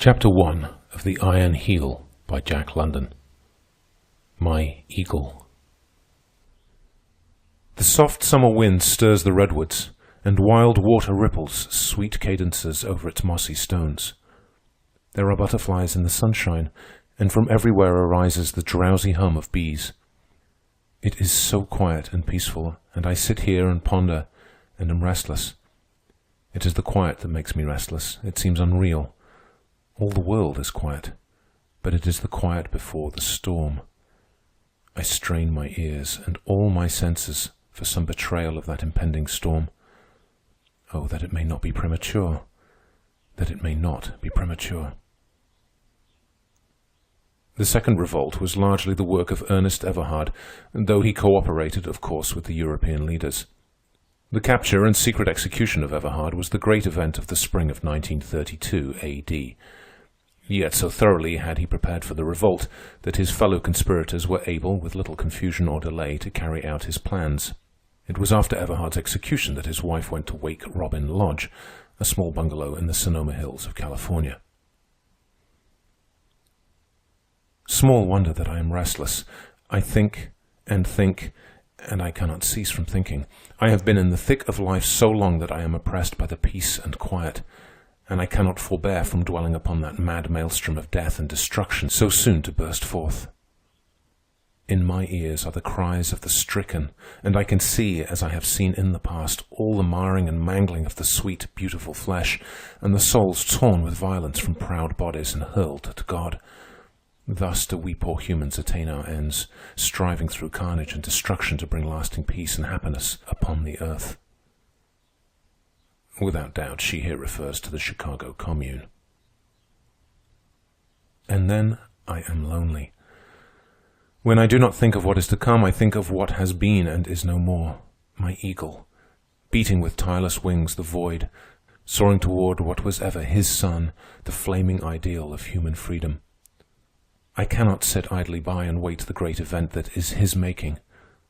Chapter 1 of The Iron Heel by Jack London. My Eagle. The soft summer wind stirs the redwoods, and wild water ripples sweet cadences over its mossy stones. There are butterflies in the sunshine, and from everywhere arises the drowsy hum of bees. It is so quiet and peaceful, and I sit here and ponder, and am restless. It is the quiet that makes me restless. It seems unreal. All the world is quiet, but it is the quiet before the storm. I strain my ears and all my senses for some betrayal of that impending storm. Oh, that it may not be premature, that it may not be premature. The second revolt was largely the work of Ernest Everhard, though he cooperated, of course, with the European leaders. The capture and secret execution of Everhard was the great event of the spring of 1932 A.D. Yet so thoroughly had he prepared for the revolt that his fellow conspirators were able, with little confusion or delay, to carry out his plans. It was after Everhard's execution that his wife went to Wake Robin Lodge, a small bungalow in the Sonoma Hills of California. Small wonder that I am restless. I think, and I cannot cease from thinking. I have been in the thick of life so long that I am oppressed by the peace and quiet, and I cannot forbear from dwelling upon that mad maelstrom of death and destruction so soon to burst forth. In my ears are the cries of the stricken, and I can see, as I have seen in the past, all the marring and mangling of the sweet, beautiful flesh, and the souls torn with violence from proud bodies and hurled to God. Thus do we poor humans attain our ends, striving through carnage and destruction to bring lasting peace and happiness upon the earth. Without doubt, she here refers to the Chicago Commune. And then I am lonely. When I do not think of what is to come, I think of what has been and is no more. My eagle, beating with tireless wings the void, soaring toward what was ever his sun, the flaming ideal of human freedom. I cannot sit idly by and wait the great event that is his making,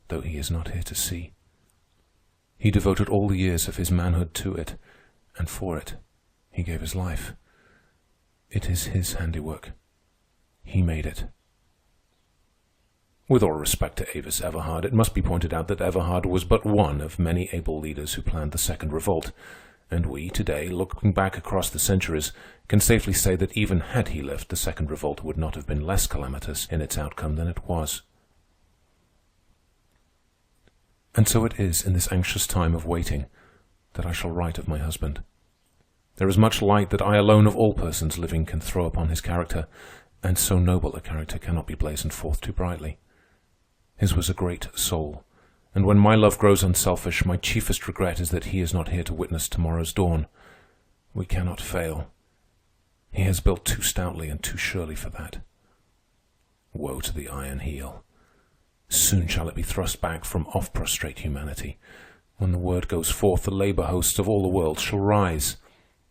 though he is not here to see. He devoted all the years of his manhood to it, and for it he gave his life. It is his handiwork. He made it. With all respect to Avis Everhard, it must be pointed out that Everhard was but one of many able leaders who planned the second revolt, and we, today, looking back across the centuries, can safely say that even had he lived, the second revolt would not have been less calamitous in its outcome than it was. And so it is in this anxious time of waiting that I shall write of my husband. There is much light that I alone of all persons living can throw upon his character, and so noble a character cannot be blazoned forth too brightly. His was a great soul, and when my love grows unselfish, my chiefest regret is that he is not here to witness tomorrow's dawn. We cannot fail. He has built too stoutly and too surely for that. Woe to the iron heel. Soon shall it be thrust back from off prostrate humanity. When the word goes forth, the labor hosts of all the world shall rise.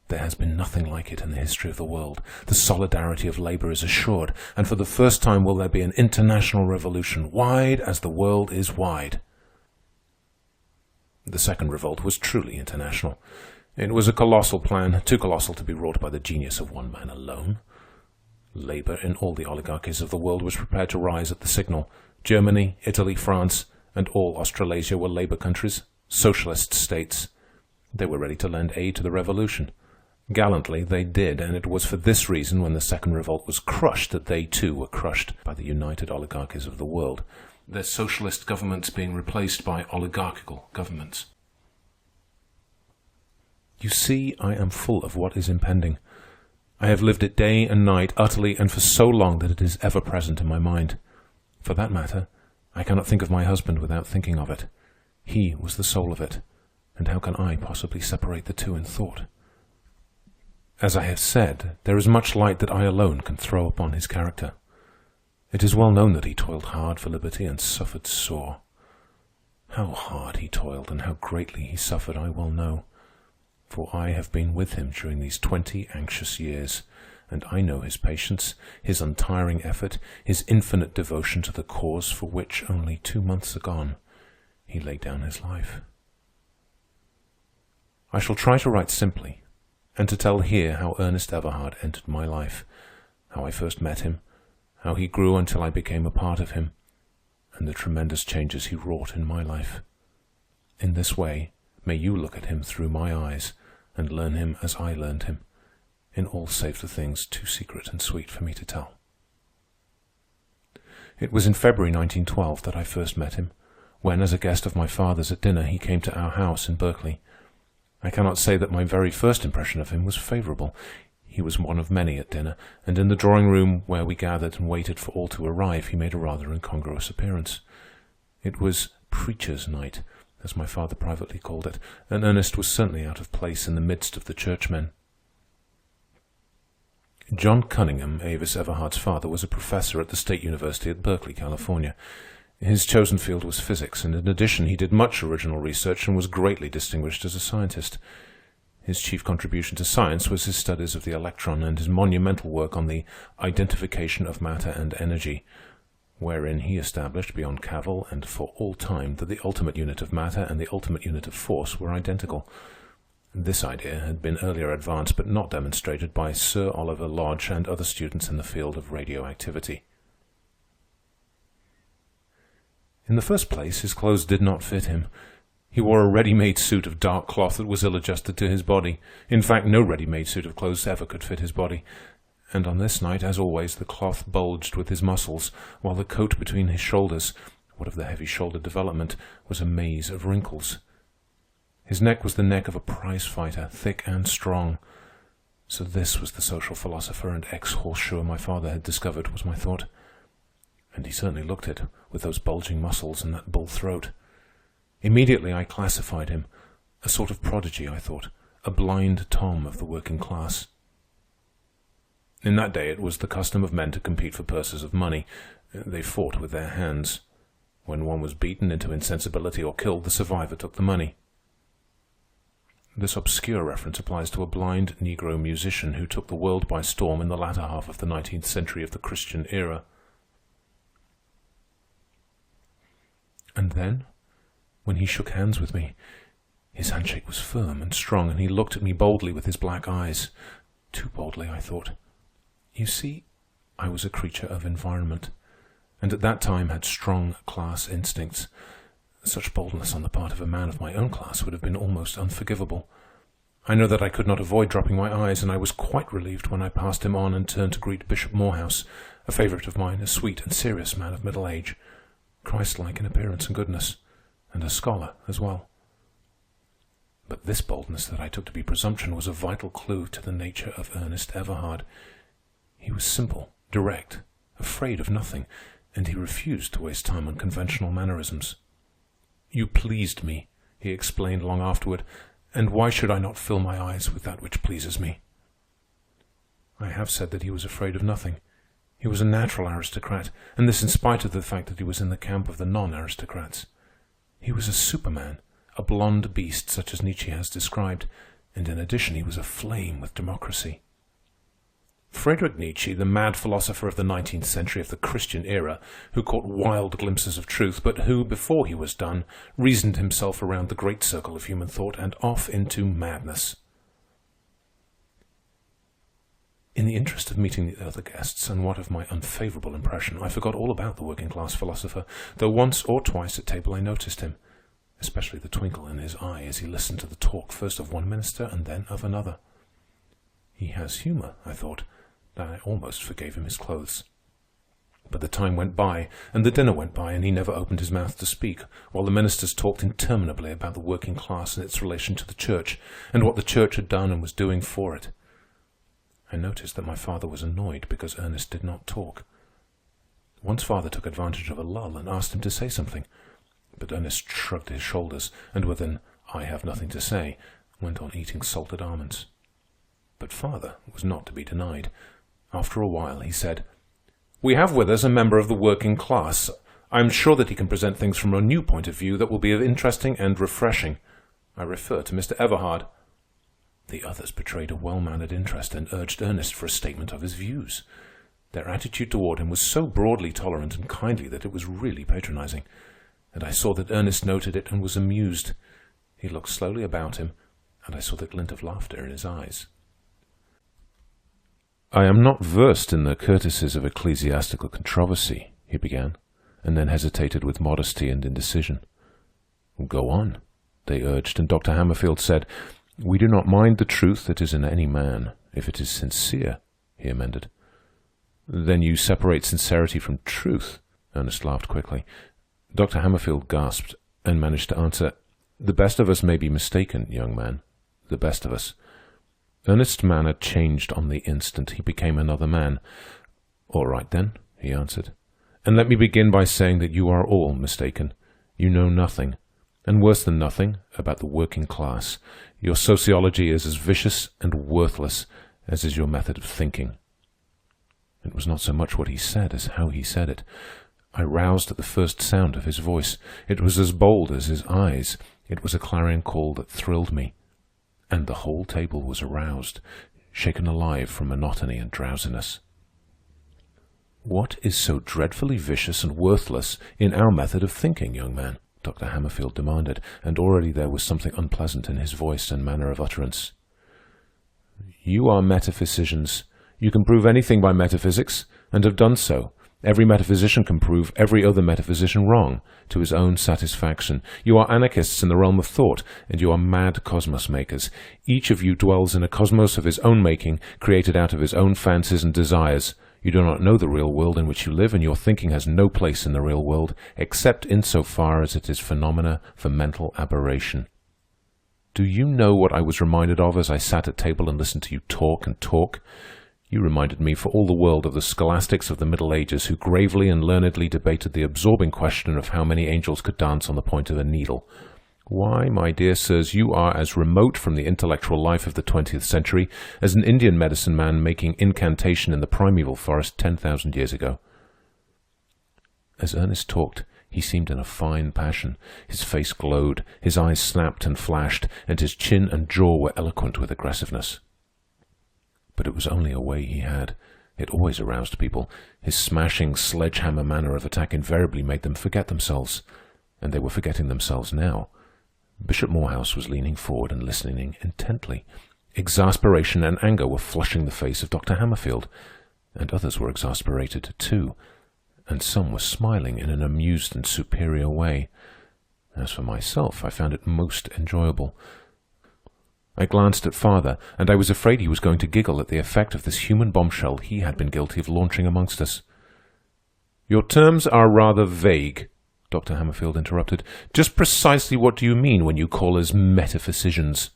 There has been nothing like it in the history of the world. The solidarity of labor is assured, and for the first time will there be an international revolution, wide as the world is wide. The second revolt was truly international. It was a colossal plan, too colossal to be wrought by the genius of one man alone. Labor in all the oligarchies of the world was prepared to rise at the signal. Germany, Italy, France, and all Australasia were labor countries, socialist states. They were ready to lend aid to the revolution. Gallantly they did, and it was for this reason when the second revolt was crushed that they too were crushed by the united oligarchies of the world, their socialist governments being replaced by oligarchical governments. You see, I am full of what is impending. I have lived it day and night, utterly and for so long that it is ever present in my mind. For that matter, I cannot think of my husband without thinking of it. He was the soul of it, and how can I possibly separate the two in thought? As I have said, there is much light that I alone can throw upon his character. It is well known that he toiled hard for liberty and suffered sore. How hard he toiled and how greatly he suffered I well know, for I have been with him during these 20 anxious years, and I know his patience, his untiring effort, his infinite devotion to the cause for which only 2 months agone he laid down his life. I shall try to write simply, and to tell here how Ernest Everhard entered my life, how I first met him, how he grew until I became a part of him, and the tremendous changes he wrought in my life. In this way, may you look at him through my eyes and learn him as I learned him, in all save the things too secret and sweet for me to tell. It was in February 1912 that I first met him, when, as a guest of my father's at dinner, he came to our house in Berkeley. I cannot say that my very first impression of him was favorable. He was one of many at dinner, and in the drawing-room where we gathered and waited for all to arrive, he made a rather incongruous appearance. It was preacher's night, as my father privately called it, and Ernest was certainly out of place in the midst of the churchmen. John Cunningham, Avis Everhard's father, was a professor at the State University at Berkeley, California. His chosen field was physics, and in addition he did much original research and was greatly distinguished as a scientist. His chief contribution to science was his studies of the electron and his monumental work on the identification of matter and energy, wherein he established beyond cavil and for all time that the ultimate unit of matter and the ultimate unit of force were identical. This idea had been earlier advanced but not demonstrated by Sir Oliver Lodge and other students in the field of radioactivity. In the first place, his clothes did not fit him. He wore a ready-made suit of dark cloth that was ill-adjusted to his body. In fact, no ready-made suit of clothes ever could fit his body. And on this night, as always, the cloth bulged with his muscles, while the coat between his shoulders, what of the heavy shoulder development, was a maze of wrinkles. His neck was the neck of a prize fighter, thick and strong. So this was the social philosopher and ex-horseshoer my father had discovered, was my thought. And he certainly looked it, with those bulging muscles and that bull throat. Immediately I classified him. A sort of prodigy, I thought, a blind Tom of the working class. In that day it was the custom of men to compete for purses of money. They fought with their hands. When one was beaten into insensibility or killed, the survivor took the money. This obscure reference applies to a blind Negro musician who took the world by storm in the latter half of the 19th century of the Christian era. And then, when he shook hands with me, his handshake was firm and strong, and he looked at me boldly with his black eyes. Too boldly, I thought. You see, I was a creature of environment, and at that time had strong class instincts. Such boldness on the part of a man of my own class would have been almost unforgivable. I know that I could not avoid dropping my eyes, and I was quite relieved when I passed him on and turned to greet Bishop Morehouse, a favorite of mine, a sweet and serious man of middle age, Christ-like in appearance and goodness, and a scholar as well. But this boldness that I took to be presumption was a vital clue to the nature of Ernest Everhard. He was simple, direct, afraid of nothing, and he refused to waste time on conventional mannerisms. "You pleased me," he explained long afterward, "and why should I not fill my eyes with that which pleases me?" I have said that he was afraid of nothing. He was a natural aristocrat, and this in spite of the fact that he was in the camp of the non-aristocrats. He was a superman, a blonde beast such as Nietzsche has described, and in addition he was aflame with democracy. Friedrich Nietzsche, the mad philosopher of the 19th century of the Christian era, who caught wild glimpses of truth, but who, before he was done, reasoned himself around the great circle of human thought and off into madness. In the interest of meeting the other guests, and what of my unfavorable impression, I forgot all about the working-class philosopher, though once or twice at table I noticed him, especially the twinkle in his eye as he listened to the talk first of one minister and then of another. He has humor, I thought, that I almost forgave him his clothes. But the time went by, and the dinner went by, and he never opened his mouth to speak, while the ministers talked interminably about the working class and its relation to the church, and what the church had done and was doing for it. I noticed that my father was annoyed because Ernest did not talk. Once father took advantage of a lull and asked him to say something, but Ernest shrugged his shoulders, and with an "I have nothing to say," went on eating salted almonds. But father was not to be denied. After a while he said, "We have with us a member of the working class. I am sure that he can present things from a new point of view that will be interesting and refreshing. I refer to Mr. Everhard." The others betrayed a well-mannered interest and urged Ernest for a statement of his views. Their attitude toward him was so broadly tolerant and kindly that it was really patronizing, and I saw that Ernest noted it and was amused. He looked slowly about him, and I saw the glint of laughter in his eyes. "I am not versed in the courtesies of ecclesiastical controversy," he began, and then hesitated with modesty and indecision. "Go on," they urged, and Dr. Hammerfield said, "We do not mind the truth that is in any man, if it is sincere," he amended. "Then you separate sincerity from truth?" Ernest laughed quickly. Dr. Hammerfield gasped and managed to answer, "The best of us may be mistaken, young man. The best of us." Ernest's manner changed on the instant. He became another man. "All right, then," he answered. "And let me begin by saying that you are all mistaken. You know nothing, and worse than nothing, about the working class. Your sociology is as vicious and worthless as is your method of thinking." It was not so much what he said as how he said it. I roused at the first sound of his voice. It was as bold as his eyes. It was a clarion call that thrilled me. And the whole table was aroused, shaken alive from monotony and drowsiness. "What is so dreadfully vicious and worthless in our method of thinking, young man?" Dr. Hammerfield demanded, and already there was something unpleasant in his voice and manner of utterance. "You are metaphysicians. You can prove anything by metaphysics, and have done so. Every metaphysician can prove every other metaphysician wrong, to his own satisfaction. You are anarchists in the realm of thought, and you are mad cosmos makers. Each of you dwells in a cosmos of his own making, created out of his own fancies and desires. You do not know the real world in which you live, and your thinking has no place in the real world, except insofar as it is phenomena for mental aberration. Do you know what I was reminded of as I sat at table and listened to you talk and talk? You reminded me for all the world of the scholastics of the Middle Ages who gravely and learnedly debated the absorbing question of how many angels could dance on the point of a needle. Why, my dear sirs, you are as remote from the intellectual life of the 20th century as an Indian medicine man making incantation in the primeval forest 10,000 years ago." As Ernest talked, he seemed in a fine passion. His face glowed, his eyes snapped and flashed, and his chin and jaw were eloquent with aggressiveness. But it was only a way he had. It always aroused people. His smashing, sledgehammer manner of attack invariably made them forget themselves. And they were forgetting themselves now. Bishop Morehouse was leaning forward and listening intently. Exasperation and anger were flushing the face of Dr. Hammerfield. And others were exasperated, too. And some were smiling in an amused and superior way. As for myself, I found it most enjoyable. I glanced at father, and I was afraid he was going to giggle at the effect of this human bombshell he had been guilty of launching amongst us. "Your terms are rather vague," Dr. Hammerfield interrupted. "Just precisely what do you mean when you call us metaphysicians?"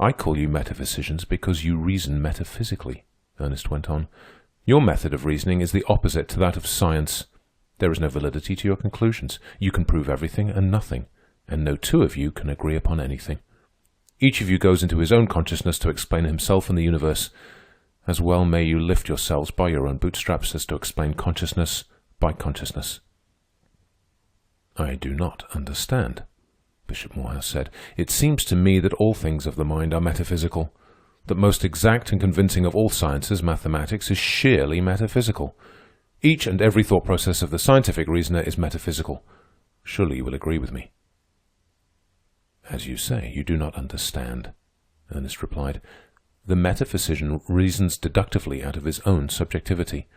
"I call you metaphysicians because you reason metaphysically," Ernest went on. "Your method of reasoning is the opposite to that of science. There is no validity to your conclusions. You can prove everything and nothing, and no two of you can agree upon anything. Each of you goes into his own consciousness to explain himself and the universe. As well may you lift yourselves by your own bootstraps as to explain consciousness by consciousness." "I do not understand," Bishop Morehouse said. "It seems to me that all things of the mind are metaphysical. The most exact and convincing of all sciences, mathematics, is sheerly metaphysical. Each and every thought process of the scientific reasoner is metaphysical. Surely you will agree with me." "As you say, you do not understand," Ernest replied. "The metaphysician reasons deductively out of his own subjectivity.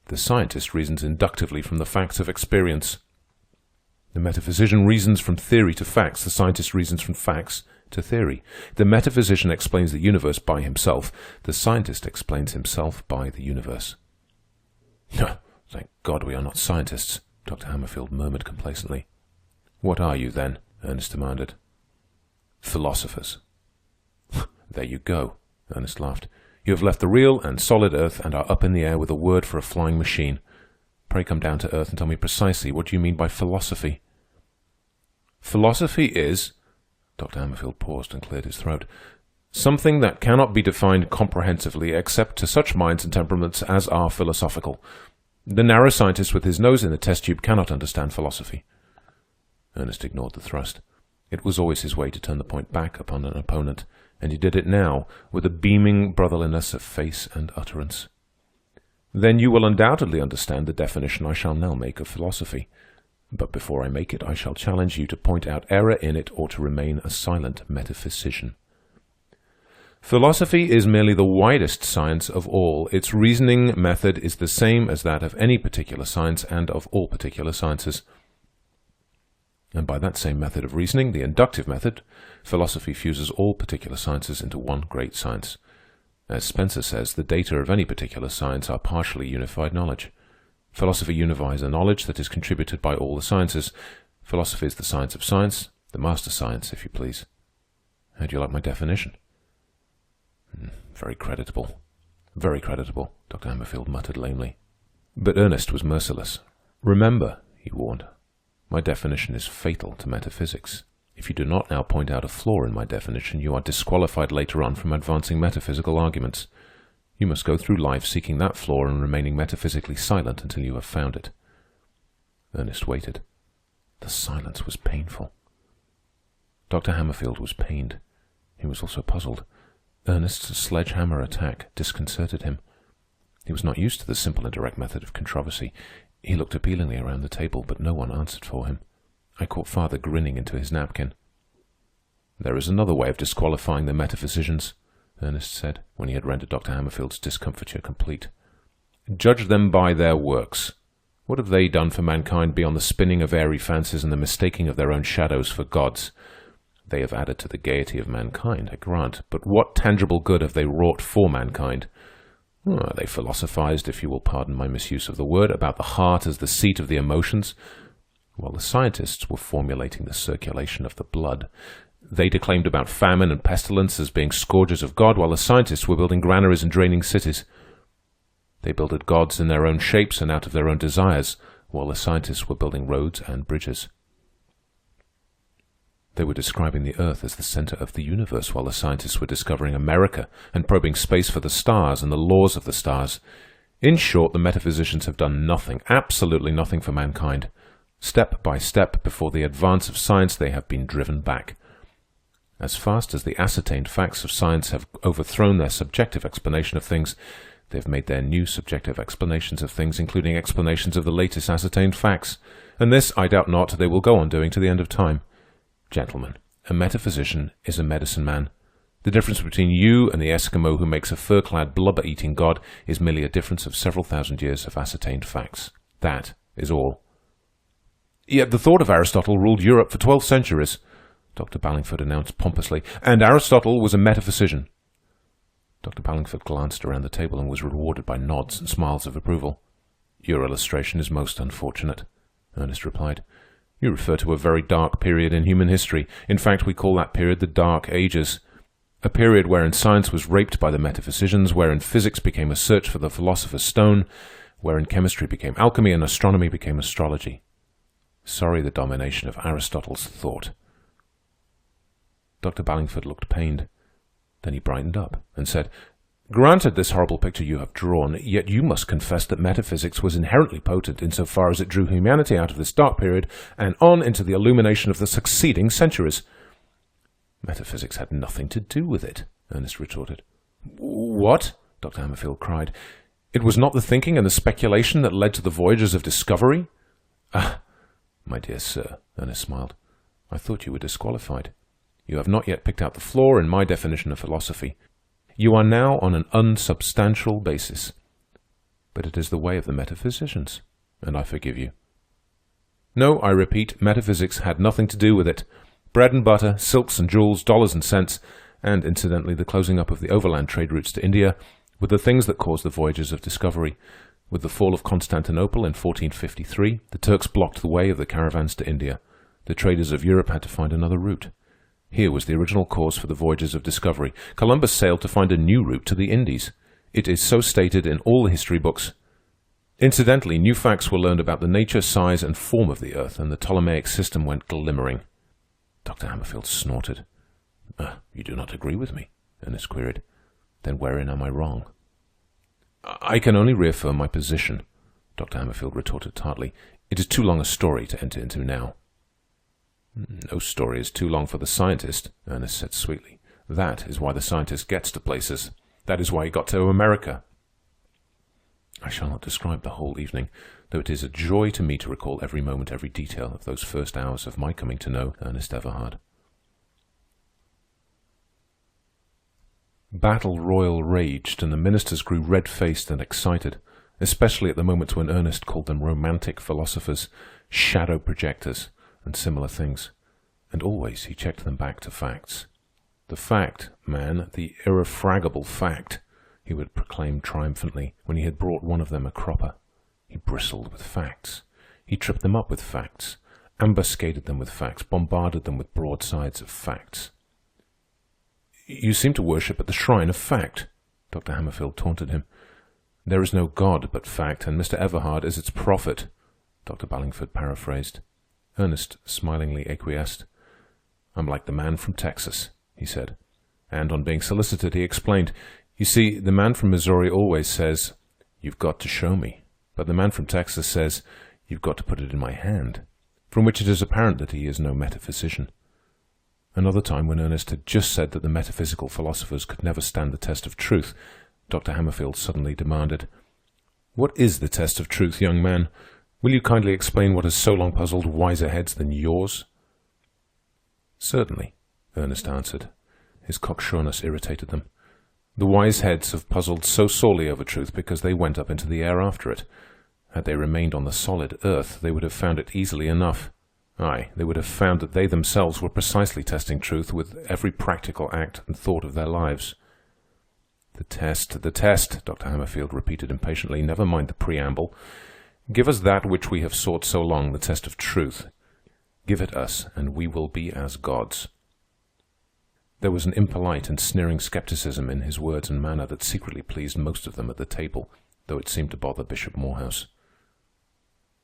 The scientist reasons inductively from the facts of experience. The metaphysician reasons from theory to facts. The scientist reasons from facts to theory. The metaphysician explains the universe by himself. The scientist explains himself by the universe." "Thank God we are not scientists," Dr. Hammerfield murmured complacently. "What are you, then?" Ernest demanded. "Philosophers." "There you go," Ernest laughed. "You have left the real and solid earth and are up in the air with a word for a flying machine. Pray come down to earth and tell me precisely what you mean by philosophy." "Philosophy is—" Dr. Hammerfield paused and cleared his throat. "Something that cannot be defined comprehensively except to such minds and temperaments as are philosophical. The narrow scientist with his nose in the test tube cannot understand philosophy." Ernest ignored the thrust. It was always his way to turn the point back upon an opponent, and he did it now with a beaming brotherliness of face and utterance. "Then you will undoubtedly understand the definition I shall now make of philosophy. But before I make it, I shall challenge you to point out error in it or to remain a silent metaphysician." Philosophy is merely the widest science of all. Its reasoning method is the same as that of any particular science and of all particular sciences. And by that same method of reasoning, the inductive method, philosophy fuses all particular sciences into one great science. As Spencer says, the data of any particular science are partially unified knowledge. Philosophy unifies a knowledge that is contributed by all the sciences. Philosophy is the science of science, the master science, if you please. How do you like my definition? Very creditable. Very creditable, Dr. Hammerfield muttered lamely. But Ernest was merciless. Remember, he warned, my definition is fatal to metaphysics. If you do not now point out a flaw in my definition, you are disqualified later on from advancing metaphysical arguments. You must go through life seeking that flaw and remaining metaphysically silent until you have found it. Ernest waited. The silence was painful. Dr. Hammerfield was pained. He was also puzzled. Ernest's sledgehammer attack disconcerted him. He was not used to the simple and direct method of controversy. He looked appealingly around the table, but no one answered for him. I caught father grinning into his napkin. There is another way of disqualifying the metaphysicians, Ernest said, when he had rendered Dr. Hammerfield's discomfiture complete. Judge them by their works. What have they done for mankind beyond the spinning of airy fancies and the mistaking of their own shadows for gods? They have added to the gaiety of mankind, I grant, but what tangible good have they wrought for mankind? They philosophized, if you will pardon my misuse of the word, about the heart as the seat of the emotions, while the scientists were formulating the circulation of the blood. They declaimed about famine and pestilence as being scourges of God, while the scientists were building granaries and draining cities. They builded gods in their own shapes and out of their own desires, while the scientists were building roads and bridges. They were describing the Earth as the center of the universe, while the scientists were discovering America and probing space for the stars and the laws of the stars. In short, the metaphysicians have done nothing, absolutely nothing for mankind. Step by step, before the advance of science, they have been driven back. As fast as the ascertained facts of science have overthrown their subjective explanation of things, they have made their new subjective explanations of things, including explanations of the latest ascertained facts. And this, I doubt not, they will go on doing to the end of time. Gentlemen, a metaphysician is a medicine man. The difference between you and the Eskimo who makes a fur-clad, blubber-eating god is merely a difference of several thousand years of ascertained facts. That is all. Yet the thought of Aristotle ruled Europe for 12 centuries, Dr. Ballingford announced pompously, and Aristotle was a metaphysician. Dr. Ballingford glanced around the table and was rewarded by nods and smiles of approval. Your illustration is most unfortunate, Ernest replied. You refer to a very dark period in human history. In fact, we call that period the Dark Ages. A period wherein science was raped by the metaphysicians, wherein physics became a search for the philosopher's stone, wherein chemistry became alchemy and astronomy became astrology. Sorry, the domination of Aristotle's thought. Dr. Ballingford looked pained. Then he brightened up and said, Granted this horrible picture you have drawn, yet you must confess that metaphysics was inherently potent insofar as it drew humanity out of this dark period and on into the illumination of the succeeding centuries. Metaphysics had nothing to do with it, Ernest retorted. What? Dr. Hammerfield cried. It was not the thinking and the speculation that led to the voyages of discovery? Ah, my dear sir, Ernest smiled. I thought you were disqualified. You have not yet picked out the flaw in my definition of philosophy. You are now on an unsubstantial basis. But it is the way of the metaphysicians, and I forgive you. No, I repeat, metaphysics had nothing to do with it. Bread and butter, silks and jewels, dollars and cents, and incidentally the closing up of the overland trade routes to India, were the things that caused the voyages of discovery. With the fall of Constantinople in 1453, the Turks blocked the way of the caravans to India. The traders of Europe had to find another route. Here was the original cause for the voyages of discovery. Columbus sailed to find a new route to the Indies. It is so stated in all the history books. Incidentally, new facts were learned about the nature, size, and form of the Earth, and the Ptolemaic system went glimmering. Dr. Hammerfield snorted. You do not agree with me? Ernest queried. Then wherein am I wrong? I can only reaffirm my position, Dr. Hammerfield retorted tartly. It is too long a story to enter into now. No story is too long for the scientist, Ernest said sweetly. That is why the scientist gets to places. That is why he got to America. I shall not describe the whole evening, though it is a joy to me to recall every moment, every detail of those first hours of my coming to know Ernest Everhard. Battle royal raged, and the ministers grew red-faced and excited, especially at the moments when Ernest called them romantic philosophers, shadow projectors, and similar things. And always he checked them back to facts. "The fact, man, the irrefragable fact," he would proclaim triumphantly when he had brought one of them a cropper. He bristled with facts. He tripped them up with facts, ambuscaded them with facts, bombarded them with broadsides of facts. "You seem to worship at the shrine of fact," Dr. Hammerfield taunted him. "There is no God but fact, and Mr. Everhard is its prophet," Dr. Ballingford paraphrased. Ernest smilingly acquiesced. "I'm like the man from Texas," he said. And on being solicited, he explained, "You see, the man from Missouri always says, 'You've got to show me.' But the man from Texas says, 'You've got to put it in my hand,' from which it is apparent that he is no metaphysician." Another time, when Ernest had just said that the metaphysical philosophers could never stand the test of truth, Dr. Hammerfield suddenly demanded, "What is the test of truth, young man? Will you kindly explain what has so long puzzled wiser heads than yours?" "Certainly," Ernest answered. His cocksureness irritated them. "The wise heads have puzzled so sorely over truth because they went up into the air after it. Had they remained on the solid earth, they would have found it easily enough. Aye, they would have found that they themselves were precisely testing truth with every practical act and thought of their lives." The test, Dr. Hammerfield repeated impatiently. "Never mind the preamble. Give us that which we have sought so long, the test of truth. Give it us, and we will be as gods." There was an impolite and sneering skepticism in his words and manner that secretly pleased most of them at the table, though it seemed to bother Bishop Morehouse.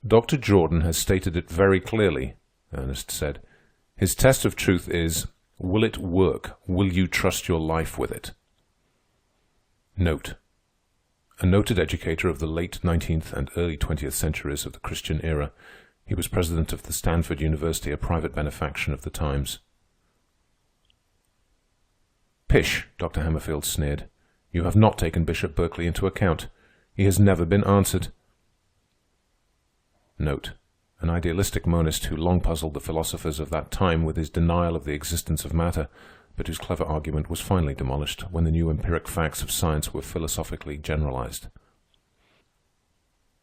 "Dr. Jordan has stated it very clearly," Ernest said. "His test of truth is, will it work? Will you trust your life with it?" Note: a noted educator of the late 19th and early 20th centuries of the Christian era, he was president of the Stanford University, a private benefaction of the Times. "Pish," Dr. Hammerfield sneered. "You have not taken Bishop Berkeley into account. He has never been answered." Note: an idealistic monist who long puzzled the philosophers of that time with his denial of the existence of matter, but whose clever argument was finally demolished when the new empiric facts of science were philosophically generalized.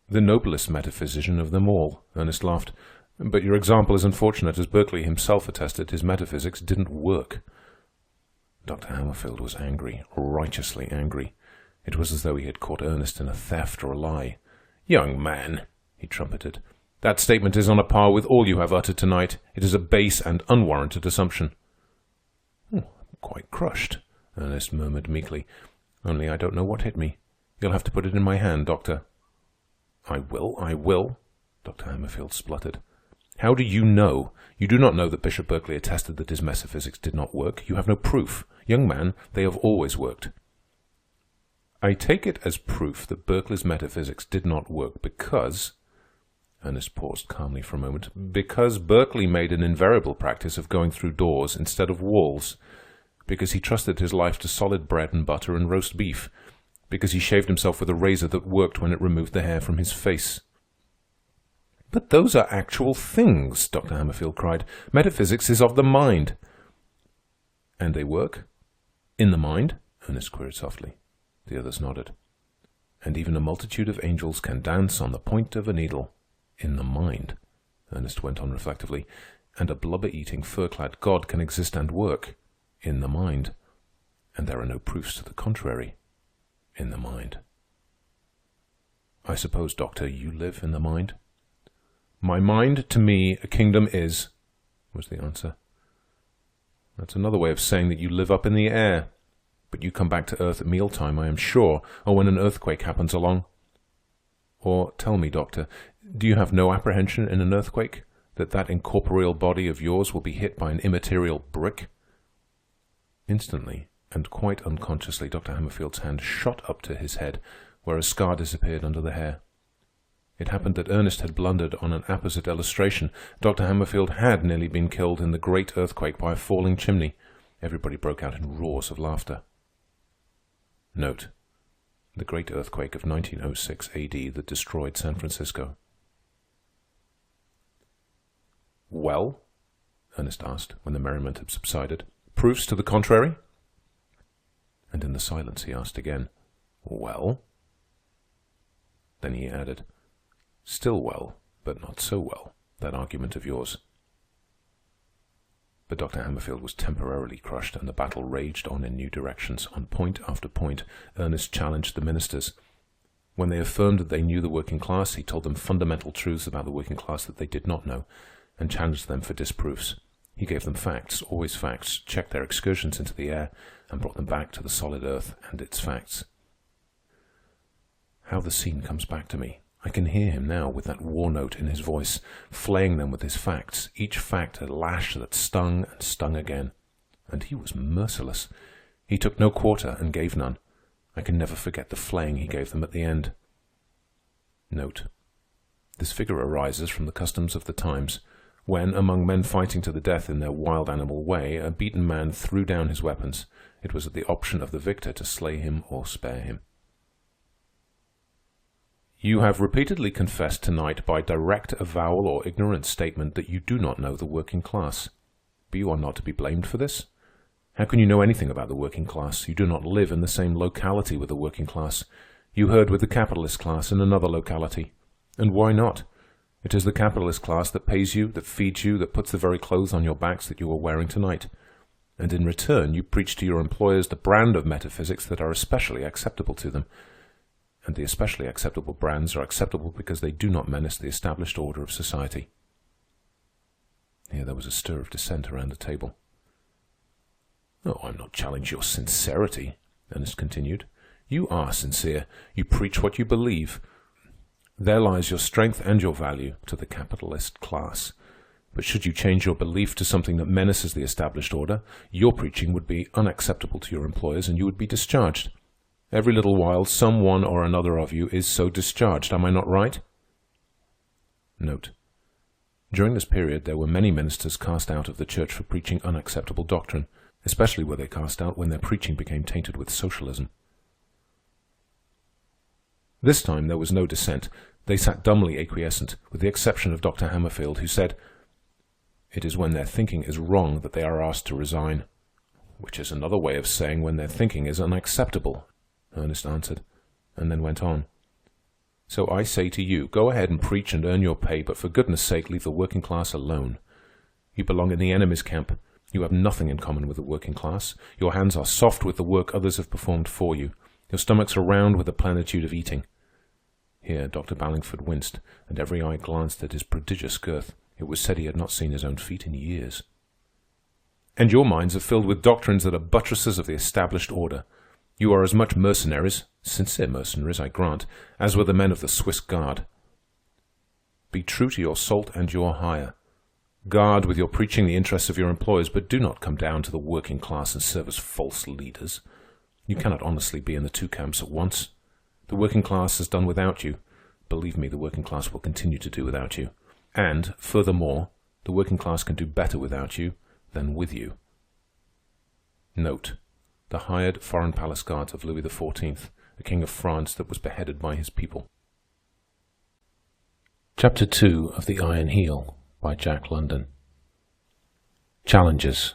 "The noblest metaphysician of them all," Ernest laughed. "But your example is unfortunate, as Berkeley himself attested his metaphysics didn't work." Dr. Hammerfield was angry, righteously angry. It was as though he had caught Ernest in a theft or a lie. "Young man," he trumpeted, "that statement is on a par with all you have uttered tonight. It is a base and unwarranted assumption." "I'm quite crushed," Ernest murmured meekly. "Only I don't know what hit me. You'll have to put it in my hand, Doctor." I will," Dr. Hammerfield spluttered. "How do you know? You do not know that Bishop Berkeley attested that his metaphysics did not work. You have no proof. Young man, they have always worked." "I take it as proof that Berkeley's metaphysics did not work because—" Ernest paused calmly for a moment. "Because Berkeley made an invariable practice of going through doors instead of walls. Because he trusted his life to solid bread and butter and roast beef. Because he shaved himself with a razor that worked when it removed the hair from his face." "But those are actual things," Dr. Hammerfield cried. "Metaphysics is of the mind." "And they work? In the mind?" Ernest queried softly. The others nodded. "And even a multitude of angels can dance on the point of a needle. In the mind," Ernest went on reflectively. "And a blubber-eating, fur-clad god can exist and work. In the mind. And there are no proofs to the contrary. In the mind." "I suppose, Doctor, you live in the mind?" "My mind, to me, a kingdom is," was the answer. "That's another way of saying that you live up in the air. But you come back to earth at mealtime, I am sure, or when an earthquake happens along. Or tell me, Doctor, do you have no apprehension in an earthquake that that incorporeal body of yours will be hit by an immaterial brick?" Instantly, and quite unconsciously, Dr. Hammerfield's hand shot up to his head, where a scar disappeared under the hair. It happened that Ernest had blundered on an apposite illustration. Dr. Hammerfield had nearly been killed in the great earthquake by a falling chimney. Everybody broke out in roars of laughter. Note: the great earthquake of 1906 A.D. that destroyed San Francisco. "Well?" Ernest asked, when the merriment had subsided. "Proofs to the contrary?" and in the silence he asked again, "Well?" Then he added, "Still well, but not so well, that argument of yours." But Dr. Hammerfield was temporarily crushed, and the battle raged on in new directions. On point after point, Ernest challenged the ministers. When they affirmed that they knew the working class, he told them fundamental truths about the working class that they did not know, and challenged them for disproofs. He gave them facts, always facts, checked their excursions into the air, and brought them back to the solid earth and its facts. How the scene comes back to me. I can hear him now with that war note in his voice, flaying them with his facts, each fact a lash that stung and stung again. And he was merciless. He took no quarter and gave none. I can never forget the flaying he gave them at the end. Note: this figure arises from the customs of the times, when, among men fighting to the death in their wild animal way, a beaten man threw down his weapons. It was at the option of the victor to slay him or spare him. You have repeatedly confessed tonight by direct avowal or ignorant statement that you do not know the working class. But you are not to be blamed for this. How can you know anything about the working class? You do not live in the same locality with the working class. You herd with the capitalist class in another locality. And why not? It is the capitalist class that pays you, that feeds you, that puts the very clothes on your backs that you are wearing tonight. And in return, you preach to your employers the brand of metaphysics that are especially acceptable to them. And the especially acceptable brands are acceptable because they do not menace the established order of society. Here there was a stir of dissent around the table. "Oh, I'm not challenging your sincerity," Ernest continued. "You are sincere. You preach what you believe. There lies your strength and your value to the capitalist class. But should you change your belief to something that menaces the established order, your preaching would be unacceptable to your employers and you would be discharged. Every little while, some one or another of you is so discharged. Am I not right?" Note: during this period, there were many ministers cast out of the church for preaching unacceptable doctrine. Especially were they cast out when their preaching became tainted with socialism. This time there was no dissent. They sat dumbly acquiescent, with the exception of Dr. Hammerfield, who said, "It is when their thinking is wrong that they are asked to resign." "Which is another way of saying when their thinking is unacceptable," Ernest answered, and then went on. "So I say to you, go ahead and preach and earn your pay, but for goodness' sake leave the working class alone. You belong in the enemy's camp. You have nothing in common with the working class. Your hands are soft with the work others have performed for you. Your stomachs are round with the plenitude of eating." Here Dr. Ballingford winced, and every eye glanced at his prodigious girth. It was said he had not seen his own feet in years. "And your minds are filled with doctrines that are buttresses of the established order. You are as much mercenaries, sincere mercenaries, I grant, as were the men of the Swiss Guard. Be true to your salt and your hire. Guard with your preaching the interests of your employers, but do not come down to the working class and serve as false leaders. You cannot honestly be in the two camps at once. The working class has done without you. Believe me, the working class will continue to do without you. And, furthermore, the working class can do better without you than with you." Note: the hired foreign palace guards of Louis XIV, a king of France that was beheaded by his people. Chapter 2 of The Iron Heel by Jack London. Challenges.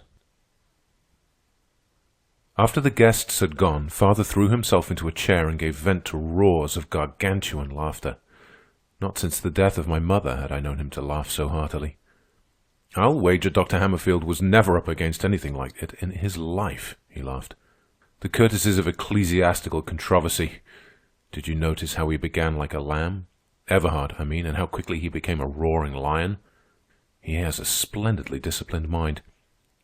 After the guests had gone, father threw himself into a chair and gave vent to roars of gargantuan laughter. Not since the death of my mother had I known him to laugh so heartily. "I'll wager Dr. Hammerfield was never up against anything like it in his life," he laughed. "The courtesies of ecclesiastical controversy. Did you notice how he began like a lamb? Everhard, I mean, and how quickly he became a roaring lion? He has a splendidly disciplined mind.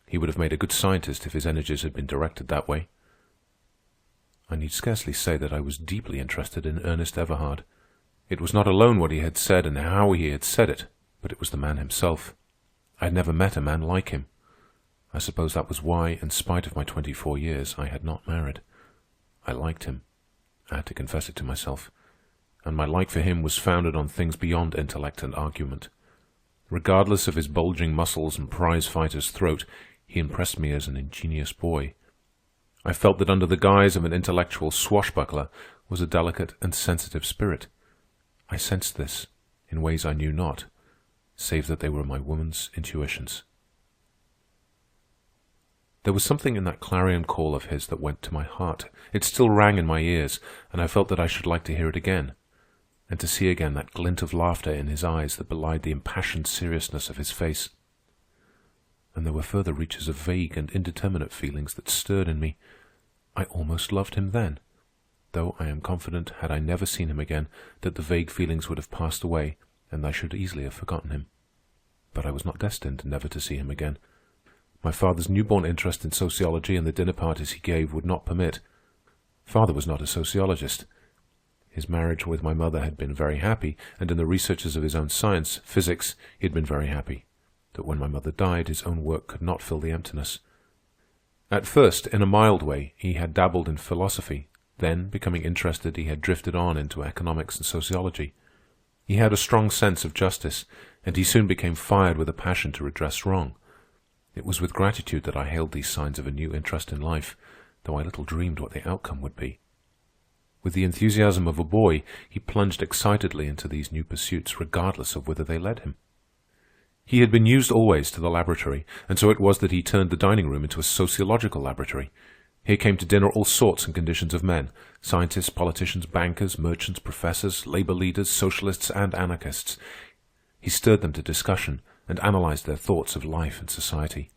He would have made a good scientist if his energies had been directed that way." I need scarcely say that I was deeply interested in Ernest Everhard. It was not alone what he had said and how he had said it, but it was the man himself. I had never met a man like him. I suppose that was why, in spite of my 24 years, I had not married. I liked him. I had to confess it to myself. And my like for him was founded on things beyond intellect and argument. Regardless of his bulging muscles and prize-fighter's throat, he impressed me as an ingenious boy. I felt that under the guise of an intellectual swashbuckler was a delicate and sensitive spirit. I sensed this in ways I knew not, save that they were my woman's intuitions. There was something in that clarion call of his that went to my heart. It still rang in my ears, and I felt that I should like to hear it again, and to see again that glint of laughter in his eyes that belied the impassioned seriousness of his face. And there were further reaches of vague and indeterminate feelings that stirred in me. I almost loved him then, though I am confident, had I never seen him again, that the vague feelings would have passed away, and I should easily have forgotten him. But I was not destined never to see him again. My father's newborn interest in sociology and the dinner parties he gave would not permit. Father was not a sociologist. His marriage with my mother had been very happy, and in the researches of his own science, physics, he had been very happy. That when my mother died, his own work could not fill the emptiness. At first, in a mild way, he had dabbled in philosophy. Then, becoming interested, he had drifted on into economics and sociology. He had a strong sense of justice, and he soon became fired with a passion to redress wrong. It was with gratitude that I hailed these signs of a new interest in life, though I little dreamed what the outcome would be. With the enthusiasm of a boy, he plunged excitedly into these new pursuits, regardless of whither they led him. He had been used always to the laboratory, and so it was that he turned the dining room into a sociological laboratory. Here came to dinner all sorts and conditions of men, scientists, politicians, bankers, merchants, professors, labor leaders, socialists, and anarchists. He stirred them to discussion and analyzed their thoughts of life and society.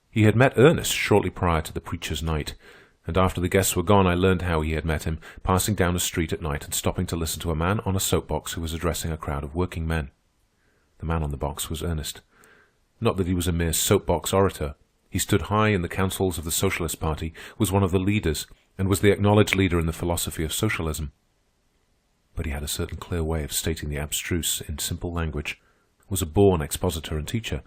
He had met Ernest shortly prior to the preacher's night, and after the guests were gone I learned how he had met him, passing down a street at night and stopping to listen to a man on a soapbox who was addressing a crowd of working men. The man on the box was Ernest. Not that he was a mere soapbox orator. He stood high in the councils of the Socialist Party, was one of the leaders, and was the acknowledged leader in the philosophy of socialism. But he had a certain clear way of stating the abstruse in simple language, was a born expositor and teacher,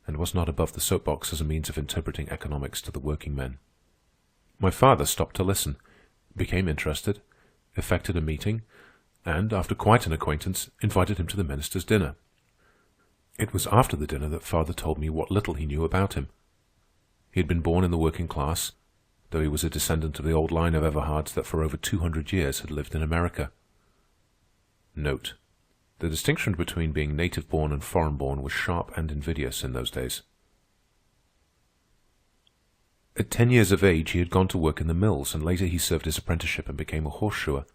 and was not above the soapbox as a means of interpreting economics to the working men. My father stopped to listen, became interested, effected a meeting, and, after quite an acquaintance, invited him to the minister's dinner. It was after the dinner that father told me what little he knew about him. He had been born in the working class, though he was a descendant of the old line of Everhards that for over 200 years had lived in America. Note: the distinction between being native-born and foreign-born was sharp and invidious in those days. At 10 years of age, he had gone to work in the mills, and later he served his apprenticeship and became a horseshoer.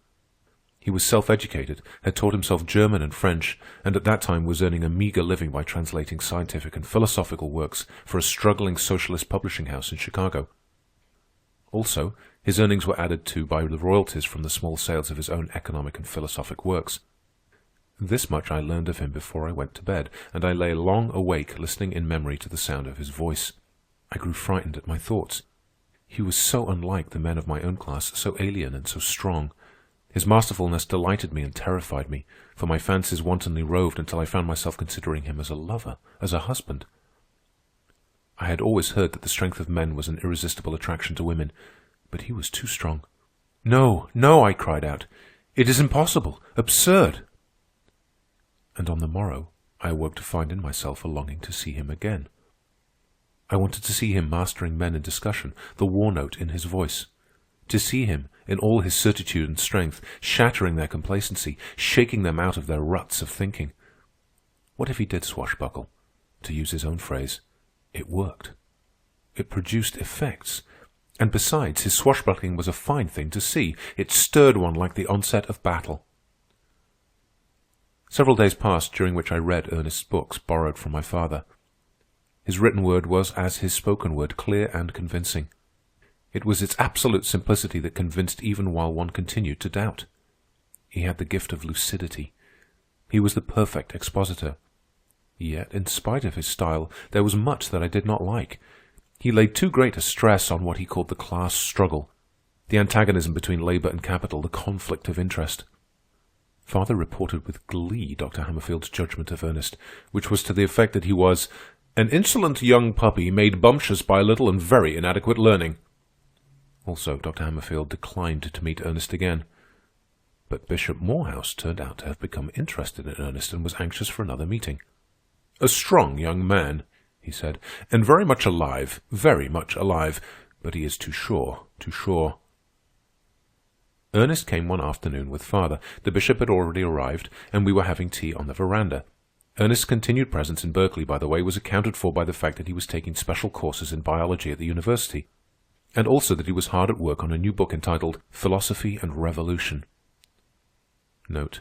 He was self-educated, had taught himself German and French, and at that time was earning a meager living by translating scientific and philosophical works for a struggling socialist publishing house in Chicago. Also, his earnings were added to by the royalties from the small sales of his own economic and philosophic works. This much I learned of him before I went to bed, and I lay long awake listening in memory to the sound of his voice. I grew frightened at my thoughts. He was so unlike the men of my own class, so alien and so strong. His masterfulness delighted me and terrified me, for my fancies wantonly roved until I found myself considering him as a lover, as a husband. I had always heard that the strength of men was an irresistible attraction to women, but he was too strong. "No, no," I cried out. "It is impossible, absurd." And on the morrow I awoke to find in myself a longing to see him again. I wanted to see him mastering men in discussion, the war note in his voice. To see him, in all his certitude and strength, shattering their complacency, shaking them out of their ruts of thinking. What if he did swashbuckle? To use his own phrase, it worked. It produced effects. And besides, his swashbuckling was a fine thing to see. It stirred one like the onset of battle. Several days passed during which I read Ernest's books borrowed from my father. His written word was as his spoken word, clear and convincing. It was its absolute simplicity that convinced even while one continued to doubt. He had the gift of lucidity. He was the perfect expositor. Yet, in spite of his style, there was much that I did not like. He laid too great a stress on what he called the class struggle, the antagonism between labor and capital, the conflict of interest. Father reported with glee Dr. Hammerfield's judgment of Ernest, which was to the effect that he was an insolent young puppy made bumptious by little and very inadequate learning. Also, Dr. Hammerfield declined to meet Ernest again. But Bishop Morehouse turned out to have become interested in Ernest and was anxious for another meeting. "A strong young man," he said, "and very much alive, but he is too sure, too sure." Ernest came one afternoon with father. The bishop had already arrived, and we were having tea on the veranda. Ernest's continued presence in Berkeley, by the way, was accounted for by the fact that he was taking special courses in biology at the university, and also that he was hard at work on a new book entitled Philosophy and Revolution. Note: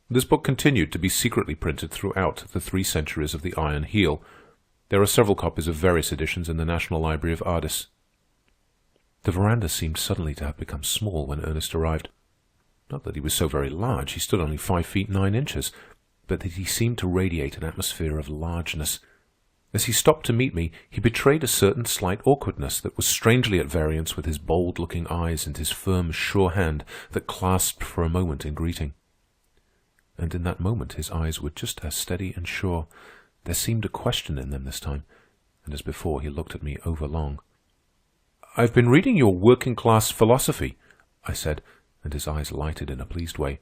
this book continued to be secretly printed throughout the 3 centuries of the Iron Heel. There are several copies of various editions in the National Library of Ardis. The veranda seemed suddenly to have become small when Ernest arrived. Not that he was so very large, he stood only 5 feet 9 inches, but that he seemed to radiate an atmosphere of largeness. As he stopped to meet me, he betrayed a certain slight awkwardness that was strangely at variance with his bold-looking eyes and his firm, sure hand that clasped for a moment in greeting. And in that moment his eyes were just as steady and sure. There seemed a question in them this time, and as before he looked at me overlong. "I've been reading your working-class philosophy," I said, and his eyes lighted in a pleased way.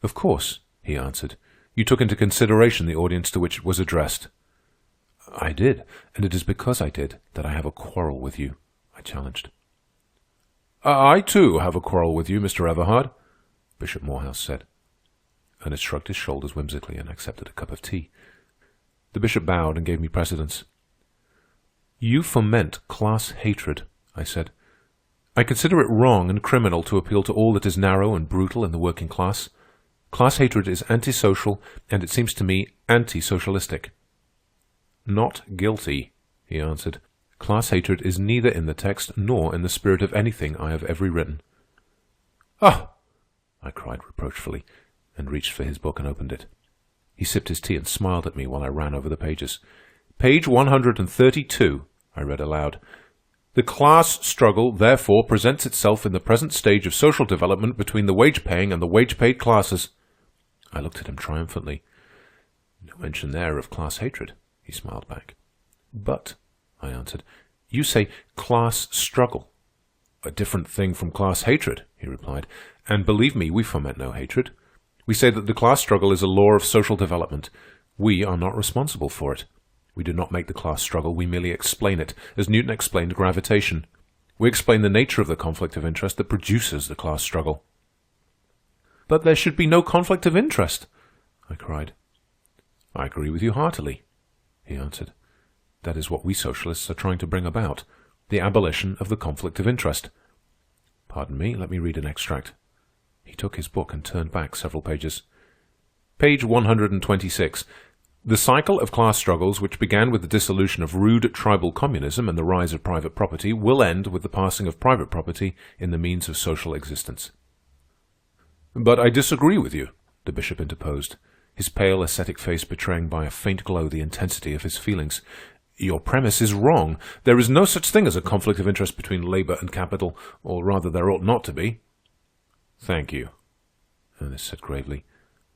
"Of course," he answered. "You took into consideration the audience to which it was addressed." "I did, and it is because I did that I have a quarrel with you," I challenged. "I, too, have a quarrel with you, Mr. Everhard," Bishop Morehouse said. Ernest shrugged his shoulders whimsically and accepted a cup of tea. The bishop bowed and gave me precedence. "You foment class hatred," I said. "I consider it wrong and criminal to appeal to all that is narrow and brutal in the working class. Class hatred is antisocial, and it seems to me anti-socialistic." "Not guilty," he answered. "Class hatred is neither in the text nor in the spirit of anything I have ever written." "Ah!" I cried reproachfully, and reached for his book and opened it. He sipped his tea and smiled at me while I ran over the pages. "Page 132, I read aloud. "The class struggle, therefore, presents itself in the present stage of social development between the wage-paying and the wage-paid classes." I looked at him triumphantly. "No mention there of class hatred," he smiled back. "But," I answered, "you say class struggle." "A different thing from class hatred," he replied. "And believe me, we foment no hatred. We say that the class struggle is a law of social development. We are not responsible for it. We do not make the class struggle, we merely explain it, as Newton explained gravitation. We explain the nature of the conflict of interest that produces the class struggle." "But there should be no conflict of interest," I cried. "I agree with you heartily," he answered. "That is what we socialists are trying to bring about, the abolition of the conflict of interest. Pardon me, let me read an extract." He took his book and turned back several pages. "Page 126. The cycle of class struggles, which began with the dissolution of rude tribal communism and the rise of private property, will end with the passing of private property in the means of social existence." "But I disagree with you," the bishop interposed, his pale, ascetic face betraying by a faint glow the intensity of his feelings. "Your premise is wrong. There is no such thing as a conflict of interest between labor and capital, or rather there ought not to be." "Thank you," Ernest said gravely.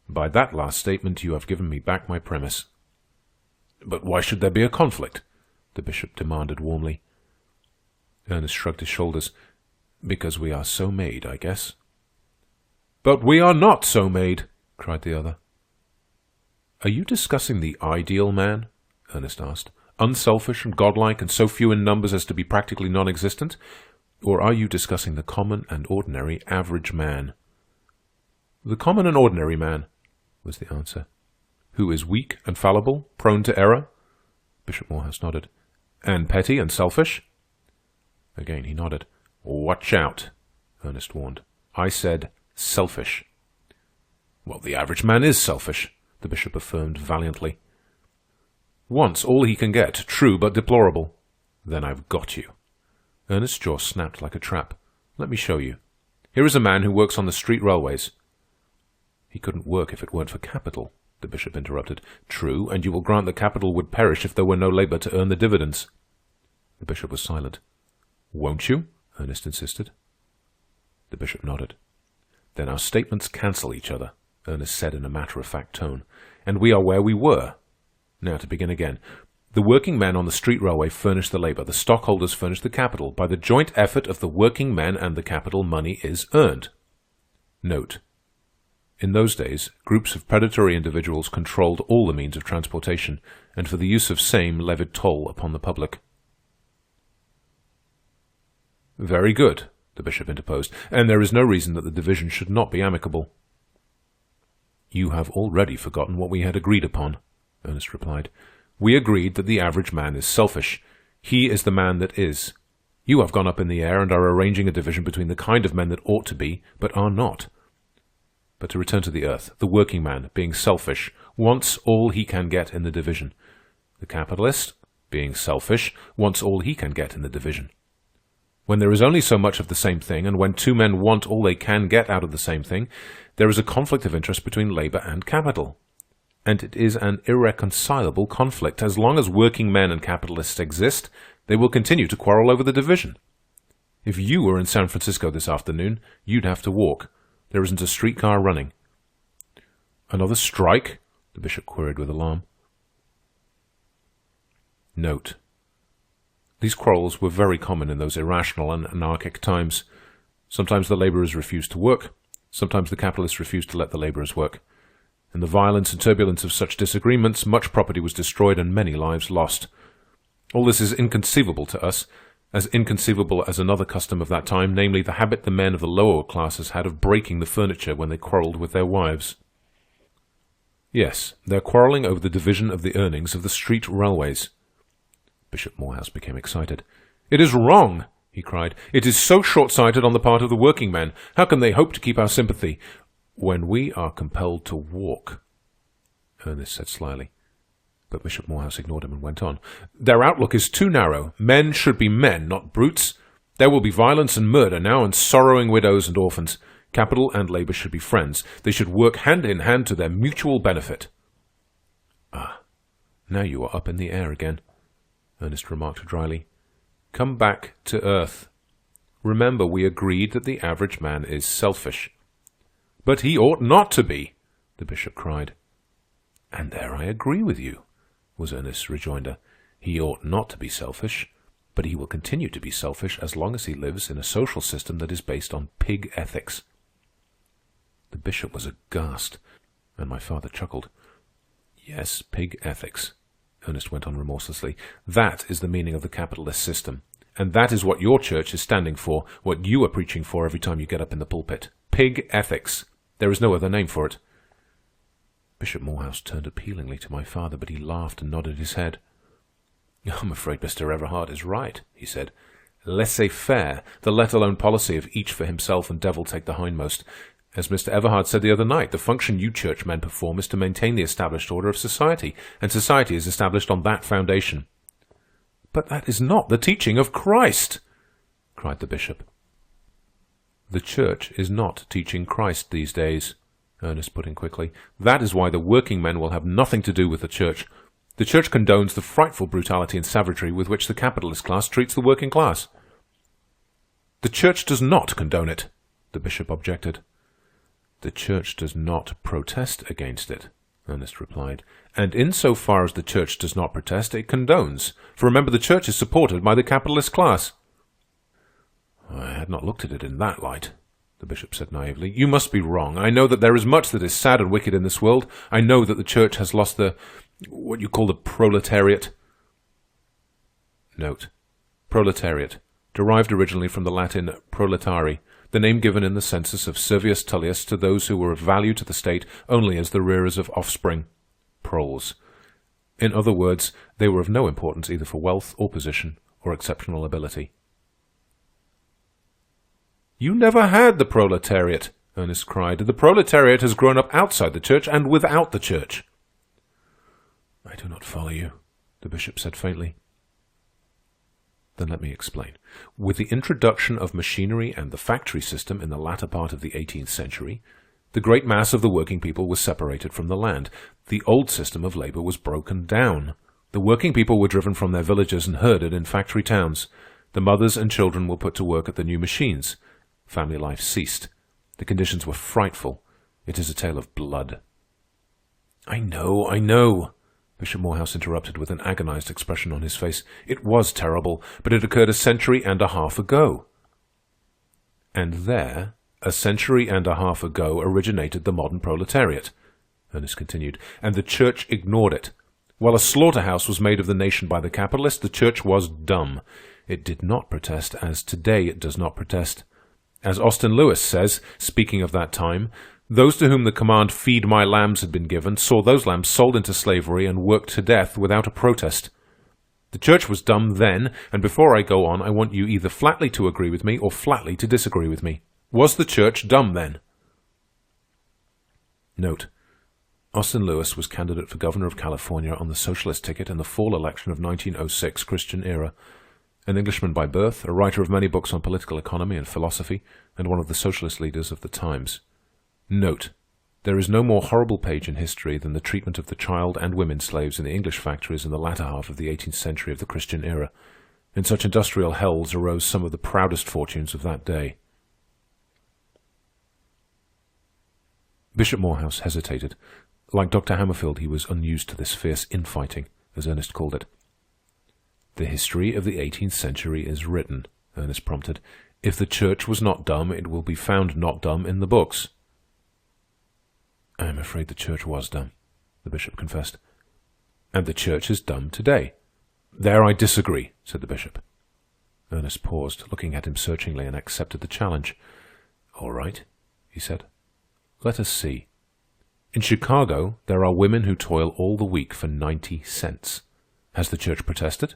"By that last statement you have given me back my premise." "But why should there be a conflict?" the bishop demanded warmly. Ernest shrugged his shoulders. "Because we are so made, I guess." "But we are not so made," cried the other. "Are you discussing the ideal man?" Ernest asked. "Unselfish and godlike and so few in numbers as to be practically non-existent? Or are you discussing the common and ordinary average man?" "The common and ordinary man," was the answer. "Who is weak and fallible, prone to error?" Bishop Morehouse nodded. "And petty and selfish?" Again he nodded. "Watch out," Ernest warned. "I said selfish." "Well, the average man is selfish," the bishop affirmed valiantly. "Wants all he can get, true but deplorable." "Then I've got you." Ernest's jaw snapped like a trap. "Let me show you. Here is a man who works on the street railways." "He couldn't work if it weren't for capital," the bishop interrupted. "True, and you will grant that capital would perish if there were no labor to earn the dividends." The bishop was silent. "Won't you?" Ernest insisted. The bishop nodded. "Then our statements cancel each other," Ernest said in a matter-of-fact tone. "And we are where we were. Now to begin again. The working men on the street railway furnish the labor. The stockholders furnish the capital. By the joint effort of the working men and the capital, money is earned." Note: in those days, groups of predatory individuals controlled all the means of transportation, and for the use of same levied toll upon the public. "Very good," the bishop interposed, "and there is no reason that the division should not be amicable." "You have already forgotten what we had agreed upon," Ernest replied. "We agreed that the average man is selfish. He is the man that is. You have gone up in the air and are arranging a division between the kind of men that ought to be, but are not. But to return to the earth, the working man, being selfish, wants all he can get in the division. The capitalist, being selfish, wants all he can get in the division. When there is only so much of the same thing, and when two men want all they can get out of the same thing, there is a conflict of interest between labor and capital. And it is an irreconcilable conflict. As long as working men and capitalists exist, they will continue to quarrel over the division. If you were in San Francisco this afternoon, you'd have to walk. There isn't a streetcar running." "Another strike?" the bishop queried with alarm. Note: these quarrels were very common in those irrational and anarchic times. Sometimes the laborers refused to work. Sometimes the capitalists refused to let the laborers work. In the violence and turbulence of such disagreements, much property was destroyed and many lives lost. All this is inconceivable to us, as inconceivable as another custom of that time, namely the habit the men of the lower classes had of breaking the furniture when they quarreled with their wives. Yes, they're quarreling over the division of the earnings of the street railways. Bishop Morehouse became excited. "It is wrong," he cried. "It is so short-sighted on the part of the working men. How can they hope to keep our sympathy?" "When we are compelled to walk," Ernest said slyly. But Bishop Morehouse ignored him and went on. "Their outlook is too narrow. Men should be men, not brutes. There will be violence and murder now, and sorrowing widows and orphans. Capital and labor should be friends. They should work hand in hand to their mutual benefit." "Ah, now you are up in the air again," Ernest remarked dryly. "Come back to earth. Remember, we agreed that the average man is selfish." "But he ought not to be," the bishop cried. "And there I agree with you," was Ernest's rejoinder. "He ought not to be selfish, but he will continue to be selfish as long as he lives in a social system that is based on pig ethics." The bishop was aghast, and my father chuckled. "Yes, pig ethics," Ernest went on remorselessly. "That is the meaning of the capitalist system. And that is what your church is standing for, what you are preaching for every time you get up in the pulpit. Pig ethics. There is no other name for it." Bishop Morehouse turned appealingly to my father, but he laughed and nodded his head. "I'm afraid Mr. Everhard is right," he said. "Laissez-faire, the let-alone policy of each for himself and devil take the hindmost. As Mr. Everhard said the other night, the function you churchmen perform is to maintain the established order of society, and society is established on that foundation." "But that is not the teaching of Christ!" cried the bishop. "The church is not teaching Christ these days," Ernest put in quickly. "That is why the working men will have nothing to do with the church. The church condones the frightful brutality and savagery with which the capitalist class treats the working class." "The church does not condone it," the bishop objected. "The church does not protest against it," Ernest replied. "And insofar as the church does not protest, it condones. For remember, the church is supported by the capitalist class." "I had not looked at it in that light," the bishop said naively. "You must be wrong. I know that there is much that is sad and wicked in this world. I know that the church has lost what you call the proletariat." Note: proletariat, derived originally from the Latin proletari, the name given in the census of Servius Tullius to those who were of value to the state only as the rearers of offspring, proles. In other words, they were of no importance either for wealth or position or exceptional ability. "You never had the proletariat," Ernest cried. "The proletariat has grown up outside the church and without the church." "I do not follow you," the bishop said faintly. "Then let me explain. With the introduction of machinery and the factory system in the latter part of the 18th century, the great mass of the working people was separated from the land. The old system of labor was broken down. The working people were driven from their villages and herded in factory towns. The mothers and children were put to work at the new machines. Family life ceased. The conditions were frightful. It is a tale of blood." I know," Bishop Morehouse interrupted with an agonized expression on his face. "It was terrible, but it occurred a century and a half ago." "And there, a century and a half ago, originated the modern proletariat," Ernest continued, "and the church ignored it. While a slaughterhouse was made of the nation by the capitalists, the church was dumb. It did not protest as today it does not protest. As Austin Lewis says, speaking of that time, Those to whom the command, "Feed my lambs," had been given, saw those lambs sold into slavery and worked to death without a protest. The church was dumb then, and before I go on, I want you either flatly to agree with me or flatly to disagree with me. Was the church dumb then? Note: Austin Lewis was candidate for governor of California on the socialist ticket in the fall election of 1906 Christian era. An Englishman by birth, a writer of many books on political economy and philosophy, and one of the socialist leaders of the times. Note: there is no more horrible page in history than the treatment of the child and women slaves in the English factories in the latter half of the 18th century of the Christian era. In such industrial hells arose some of the proudest fortunes of that day. Bishop Morehouse hesitated. Like Dr. Hammerfield, he was unused to this fierce infighting, as Ernest called it. "The history of the 18th century is written," Ernest prompted. "If the church was not dumb, it will be found not dumb in the books." "I am afraid the church was dumb," the bishop confessed. "And the church is dumb today." "There I disagree," said the bishop. Ernest paused, looking at him searchingly, and accepted the challenge. "All right," he said. "Let us see. In Chicago, there are women who toil all the week for 90 cents. Has the church protested?"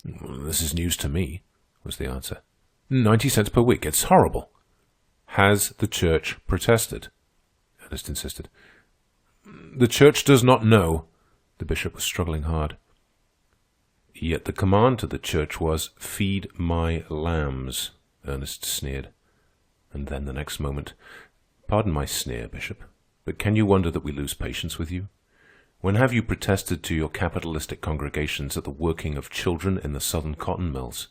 "This is news to me," was the answer. 90 cents per week. It's horrible." "Has the church protested?" Ernest insisted. "The church does not know." The bishop was struggling hard. "Yet the command to the church was, 'Feed my lambs,'" Ernest sneered. And then the next moment, "Pardon my sneer, Bishop, but can you wonder that we lose patience with you? When have you protested to your capitalistic congregations at the working of children in the southern cotton mills?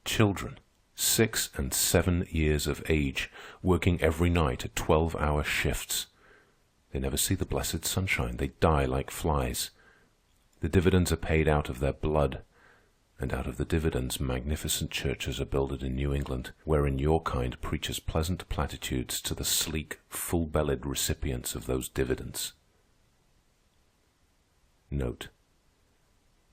Children, 6 and 7 years of age, working every night at 12-hour shifts. They never see the blessed sunshine. They die like flies. The dividends are paid out of their blood, and out of the dividends magnificent churches are builded in New England, wherein your kind preaches pleasant platitudes to the sleek, full-bellied recipients of those dividends." Note: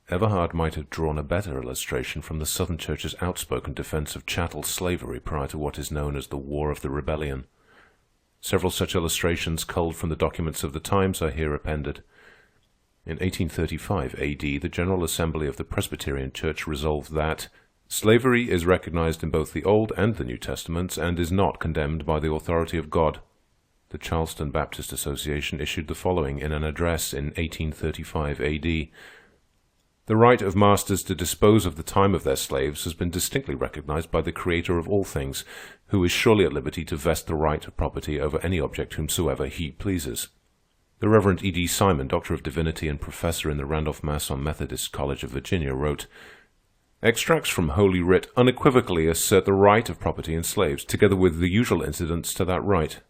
Everhard might have drawn a better illustration from the Southern Church's outspoken defense of chattel slavery prior to what is known as the War of the Rebellion. Several such illustrations culled from the documents of the times are here appended. In 1835 A.D., the General Assembly of the Presbyterian Church resolved that slavery is recognized in both the Old and the New Testaments and is not condemned by the authority of God. The Charleston Baptist Association issued the following in an address in 1835 A.D. "The right of masters to dispose of the time of their slaves has been distinctly recognized by the Creator of all things, who is surely at liberty to vest the right of property over any object whomsoever he pleases." The Reverend E.D. Simon, Doctor of Divinity and professor in the Randolph-Macon Methodist College of Virginia, wrote, "Extracts from Holy Writ unequivocally assert the right of property in slaves, together with the usual incidents to that right.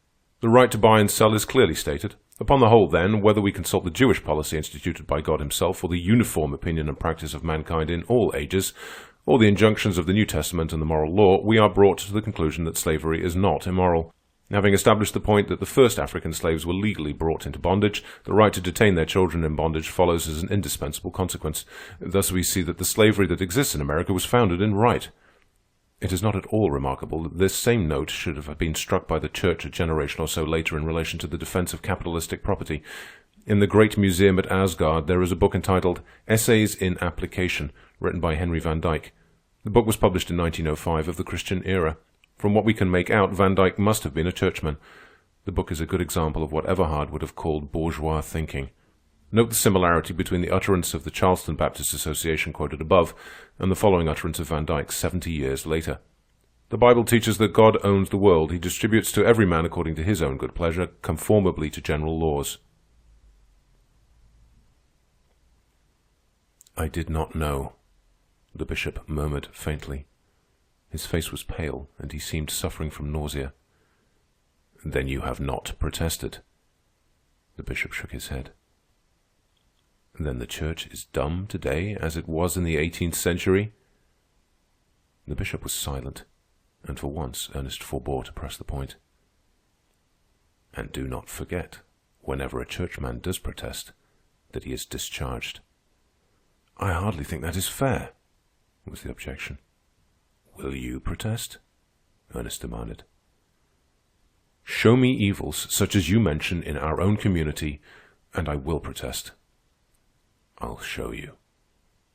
The right to buy and sell is clearly stated. Upon the whole, then, whether we consult the Jewish policy instituted by God himself, or the uniform opinion and practice of mankind in all ages, or the injunctions of the New Testament and the moral law, we are brought to the conclusion that slavery is not immoral. Having established the point that the first African slaves were legally brought into bondage, the right to detain their children in bondage follows as an indispensable consequence. Thus we see that the slavery that exists in America was founded in right. It is not at all remarkable that this same note should have been struck by the Church a generation or so later in relation to the defense of capitalistic property. In the Great Museum at Asgard, there is a book entitled Essays in Application, written by Henry Van Dyke. The book was published in 1905 of the Christian era. From what we can make out, Van Dyke must have been a churchman. The book is a good example of what Everhard would have called bourgeois thinking. Note the similarity between the utterance of the Charleston Baptist Association quoted above and the following utterance of Van Dyke 70 years later. "The Bible teaches that God owns the world. He distributes to every man according to his own good pleasure, conformably to general laws." "I did not know," the bishop murmured faintly. His face was pale, and he seemed suffering from nausea. "Then you have not protested?" The bishop shook his head. "Then the church is dumb today, as it was in the 18th century?" The bishop was silent, and for once Ernest forbore to press the point. "And do not forget, whenever a churchman does protest, that he is discharged." "I hardly think that is fair," was the objection. "Will you protest?" Ernest demanded. Show me evils such as you mention in our own community, and I will protest." "I'll show you,"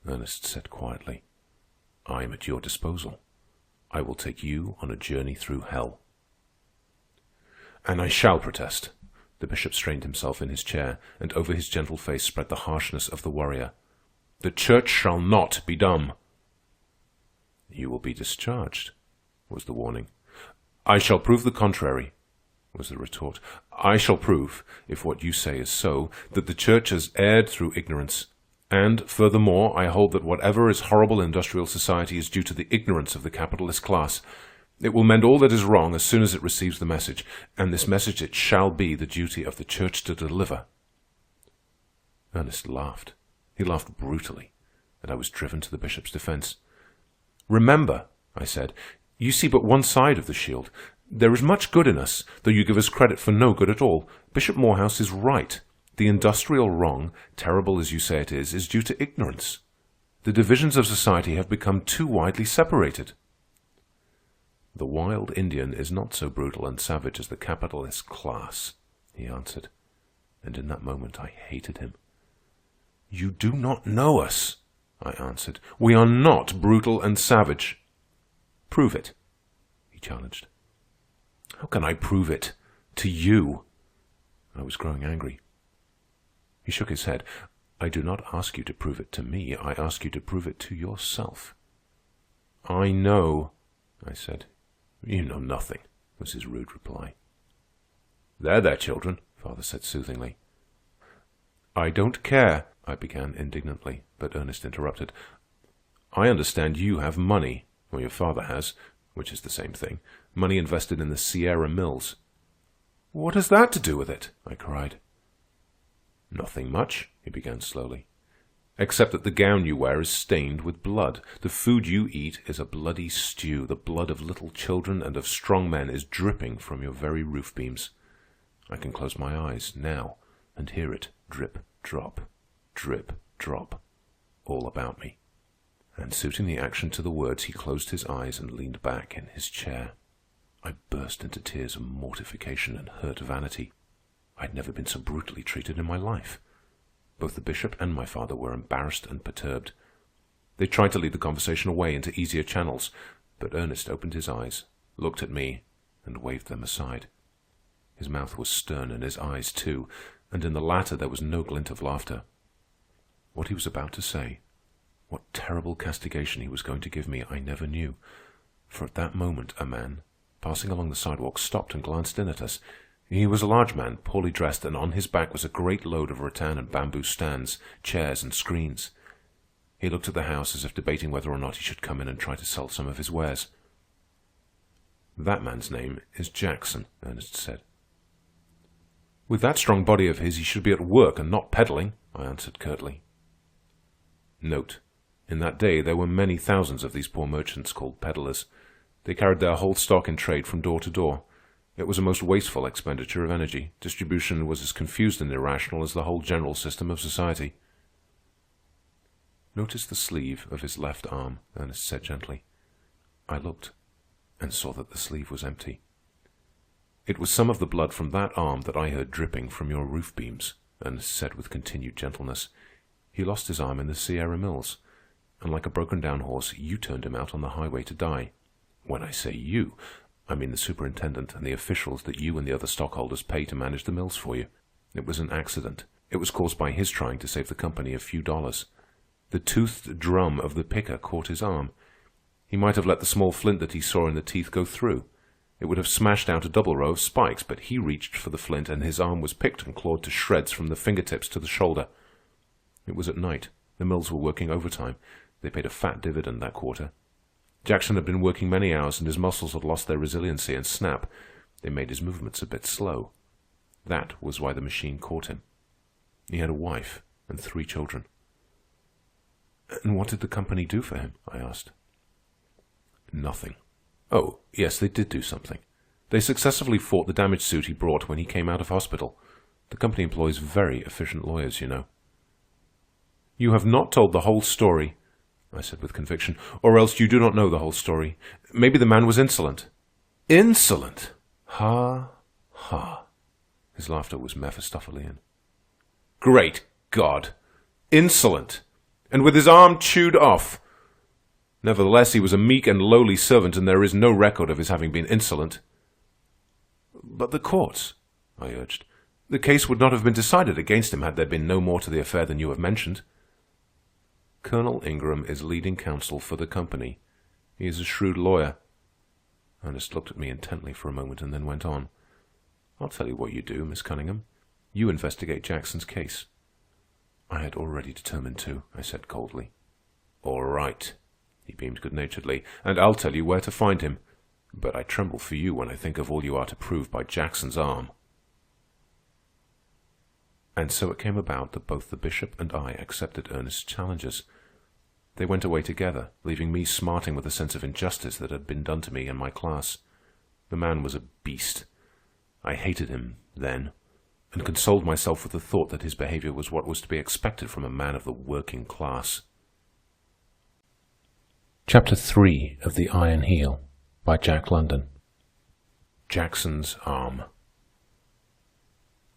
Ernest said quietly. "I am at your disposal. I will take you on a journey through hell." "And I shall protest." The bishop strained himself in his chair, and over his gentle face spread the harshness of the warrior. "The church shall not be dumb." "You will be discharged," was the warning. "I shall prove the contrary," was the retort. "I shall prove, if what you say is so, that the church has erred through ignorance. And, furthermore, I hold that whatever is horrible in industrial society is due to the ignorance of the capitalist class. It will mend all that is wrong as soon as it receives the message, and this message it shall be the duty of the church to deliver." Ernest laughed. He laughed brutally, and I was driven to the bishop's defense. "Remember," I said, "you see but one side of the shield. There is much good in us, though you give us credit for no good at all. Bishop Morehouse is right. The industrial wrong, terrible as you say it is due to ignorance. The divisions of society have become too widely separated." "The wild Indian is not so brutal and savage as the capitalist class," he answered. And in that moment I hated him. "You do not know us," I answered. "We are not brutal and savage." "Prove it," he challenged. "How can I prove it to you?" I was growing angry. He shook his head. "I do not ask you to prove it to me. I ask you to prove it to yourself." "I know," I said. "You know nothing," was his rude reply. There, children," Father said soothingly. "I don't care," I began indignantly, but Ernest interrupted. "I understand you have money, or your father has, which is the same thing, money invested in the Sierra Mills." "What has that to do with it?" I cried. "Nothing much," he began slowly, "except that the gown you wear is stained with blood. The food you eat is a bloody stew. The blood of little children and of strong men is dripping from your very roof beams. I can close my eyes now and hear it drip, drop, all about me." And suiting the action to the words, he closed his eyes and leaned back in his chair. I burst into tears of mortification and hurt vanity. I had never been so brutally treated in my life. Both the bishop and my father were embarrassed and perturbed. They tried to lead the conversation away into easier channels, but Ernest opened his eyes, looked at me, and waved them aside. His mouth was stern and his eyes too, and in the latter there was no glint of laughter. What he was about to say, what terrible castigation he was going to give me, I never knew. For at that moment a man, passing along the sidewalk, stopped and glanced in at us. He was a large man, poorly dressed, and on his back was a great load of rattan and bamboo stands, chairs, and screens. He looked at the house as if debating whether or not he should come in and try to sell some of his wares. "That man's name is Jackson," Ernest said. "With that strong body of his, he should be at work and not peddling," I answered curtly. Note: in that day there were many thousands of these poor merchants called peddlers. They carried their whole stock in trade from door to door. It was a most wasteful expenditure of energy. Distribution was as confused and irrational as the whole general system of society. "Notice the sleeve of his left arm," Ernest said gently. I looked and saw that the sleeve was empty. "It was some of the blood from that arm that I heard dripping from your roof beams," Ernest said with continued gentleness. "He lost his arm in the Sierra Mills, and like a broken-down horse, you turned him out on the highway to die. When I say you, I mean the superintendent and the officials that you and the other stockholders pay to manage the mills for you. It was an accident. It was caused by his trying to save the company a few dollars. The toothed drum of the picker caught his arm. He might have let the small flint that he saw in the teeth go through. It would have smashed out a double row of spikes, but he reached for the flint, and his arm was picked and clawed to shreds from the fingertips to the shoulder. It was at night. The mills were working overtime. They paid a fat dividend that quarter. Jackson had been working many hours, and his muscles had lost their resiliency and snap. They made his movements a bit slow. That was why the machine caught him. He had a wife and 3 children." "And what did the company do for him?" I asked. "Nothing. Oh, yes, they did do something. They successfully fought the damage suit he brought when he came out of hospital. The company employs very efficient lawyers, you know." "You have not told the whole story," I said with conviction, "or else you do not know the whole story. Maybe the man was insolent." "Insolent! Ha, His laughter was Mephistophelian. "Great God! Insolent! And with his arm chewed off! Nevertheless, he was a meek and lowly servant, and there is no record of his having been insolent." "But the courts," I urged. "The case would not have been decided against him had there been no more to the affair than you have mentioned." "Colonel Ingram is leading counsel for the company. He is a shrewd lawyer." Ernest looked at me intently for a moment and then went on. "I'll tell you what you do, Miss Cunningham. You investigate Jackson's case." "I had already determined to," I said coldly. "All right." He beamed good-naturedly. "And I'll tell you where to find him. But I tremble for you when I think of all you are to prove by Jackson's arm." And so it came about that both the bishop and I accepted Ernest's challenges. They went away together, leaving me smarting with a sense of injustice that had been done to me and my class. The man was a beast. I hated him then, and consoled myself with the thought that his behavior was what was to be expected from a man of the working class. Chapter 3 of The Iron Heel by Jack London. Jackson's Arm.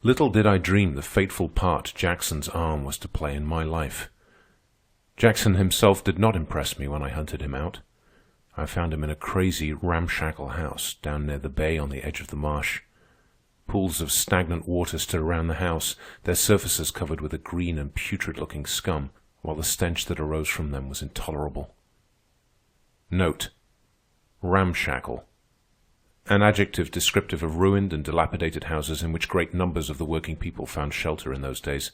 Little did I dream the fateful part Jackson's arm was to play in my life. Jackson himself did not impress me when I hunted him out. I found him in a crazy, ramshackle house down near the bay on the edge of the marsh. Pools of stagnant water stood around the house, their surfaces covered with a green and putrid-looking scum, while the stench that arose from them was intolerable. Note: ramshackle. An adjective descriptive of ruined and dilapidated houses in which great numbers of the working people found shelter in those days.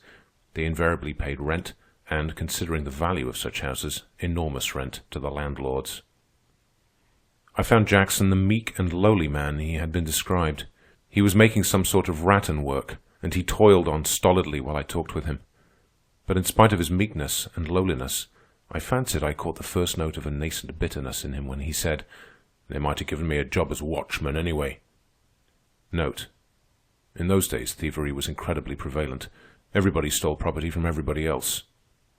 They invariably paid rent, and, considering the value of such houses, enormous rent to the landlords. I found Jackson the meek and lowly man he had been described. He was making some sort of rattan work, and he toiled on stolidly while I talked with him. But in spite of his meekness and lowliness, I fancied I caught the first note of a nascent bitterness in him when he said, "They might have given me a job as watchman anyway." Note: in those days, thievery was incredibly prevalent. Everybody stole property from everybody else.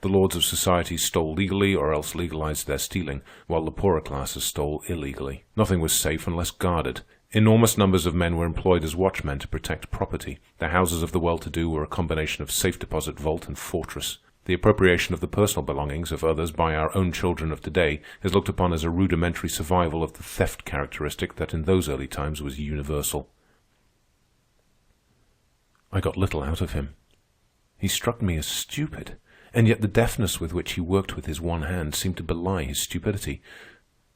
The lords of society stole legally or else legalized their stealing, while the poorer classes stole illegally. Nothing was safe unless guarded. Enormous numbers of men were employed as watchmen to protect property. The houses of the well-to-do were a combination of safe deposit vault and fortress. The appropriation of the personal belongings of others by our own children of today is looked upon as a rudimentary survival of the theft characteristic that in those early times was universal. I got little out of him. He struck me as stupid, and yet the deftness with which he worked with his one hand seemed to belie his stupidity.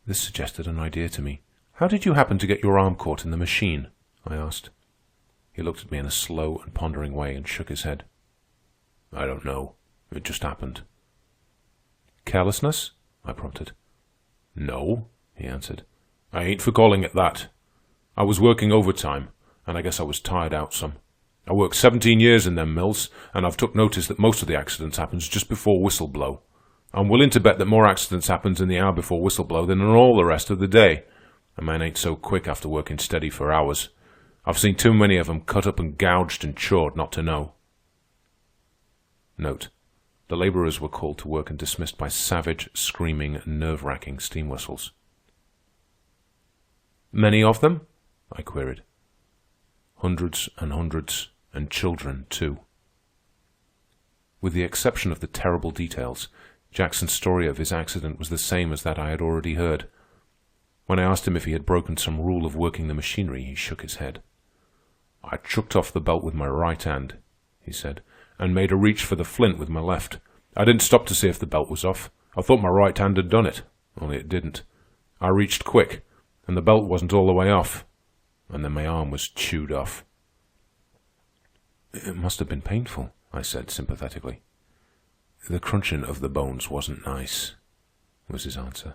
This suggested an idea to me. "How did you happen to get your arm caught in the machine?" I asked. He looked at me in a slow and pondering way and shook his head. "I don't know. It just happened." "Carelessness?" I prompted. "No," he answered. "I ain't for calling it that. I was working overtime, and I guess I was tired out some. I worked 17 years in them mills, and I've took notice that most of the accidents happens just before whistle blow. I'm willing to bet that more accidents happens in the hour before whistle blow than in all the rest of the day. A man ain't so quick after working steady for hours. I've seen too many of 'em cut up and gouged and chawed not to know." Note: the laborers were called to work and dismissed by savage, screaming, nerve-wracking steam whistles. "Many of them?" I queried. "Hundreds and hundreds, and children, too." With the exception of the terrible details, Jackson's story of his accident was the same as that I had already heard. When I asked him if he had broken some rule of working the machinery, he shook his head. "I chucked off the belt with my right hand," he said, "and made a reach for the flint with my left. I didn't stop to see if the belt was off. I thought my right hand had done it, only it didn't. I reached quick, and the belt wasn't all the way off. And then my arm was chewed off." "It must have been painful," I said sympathetically. "The crunching of the bones wasn't nice," was his answer.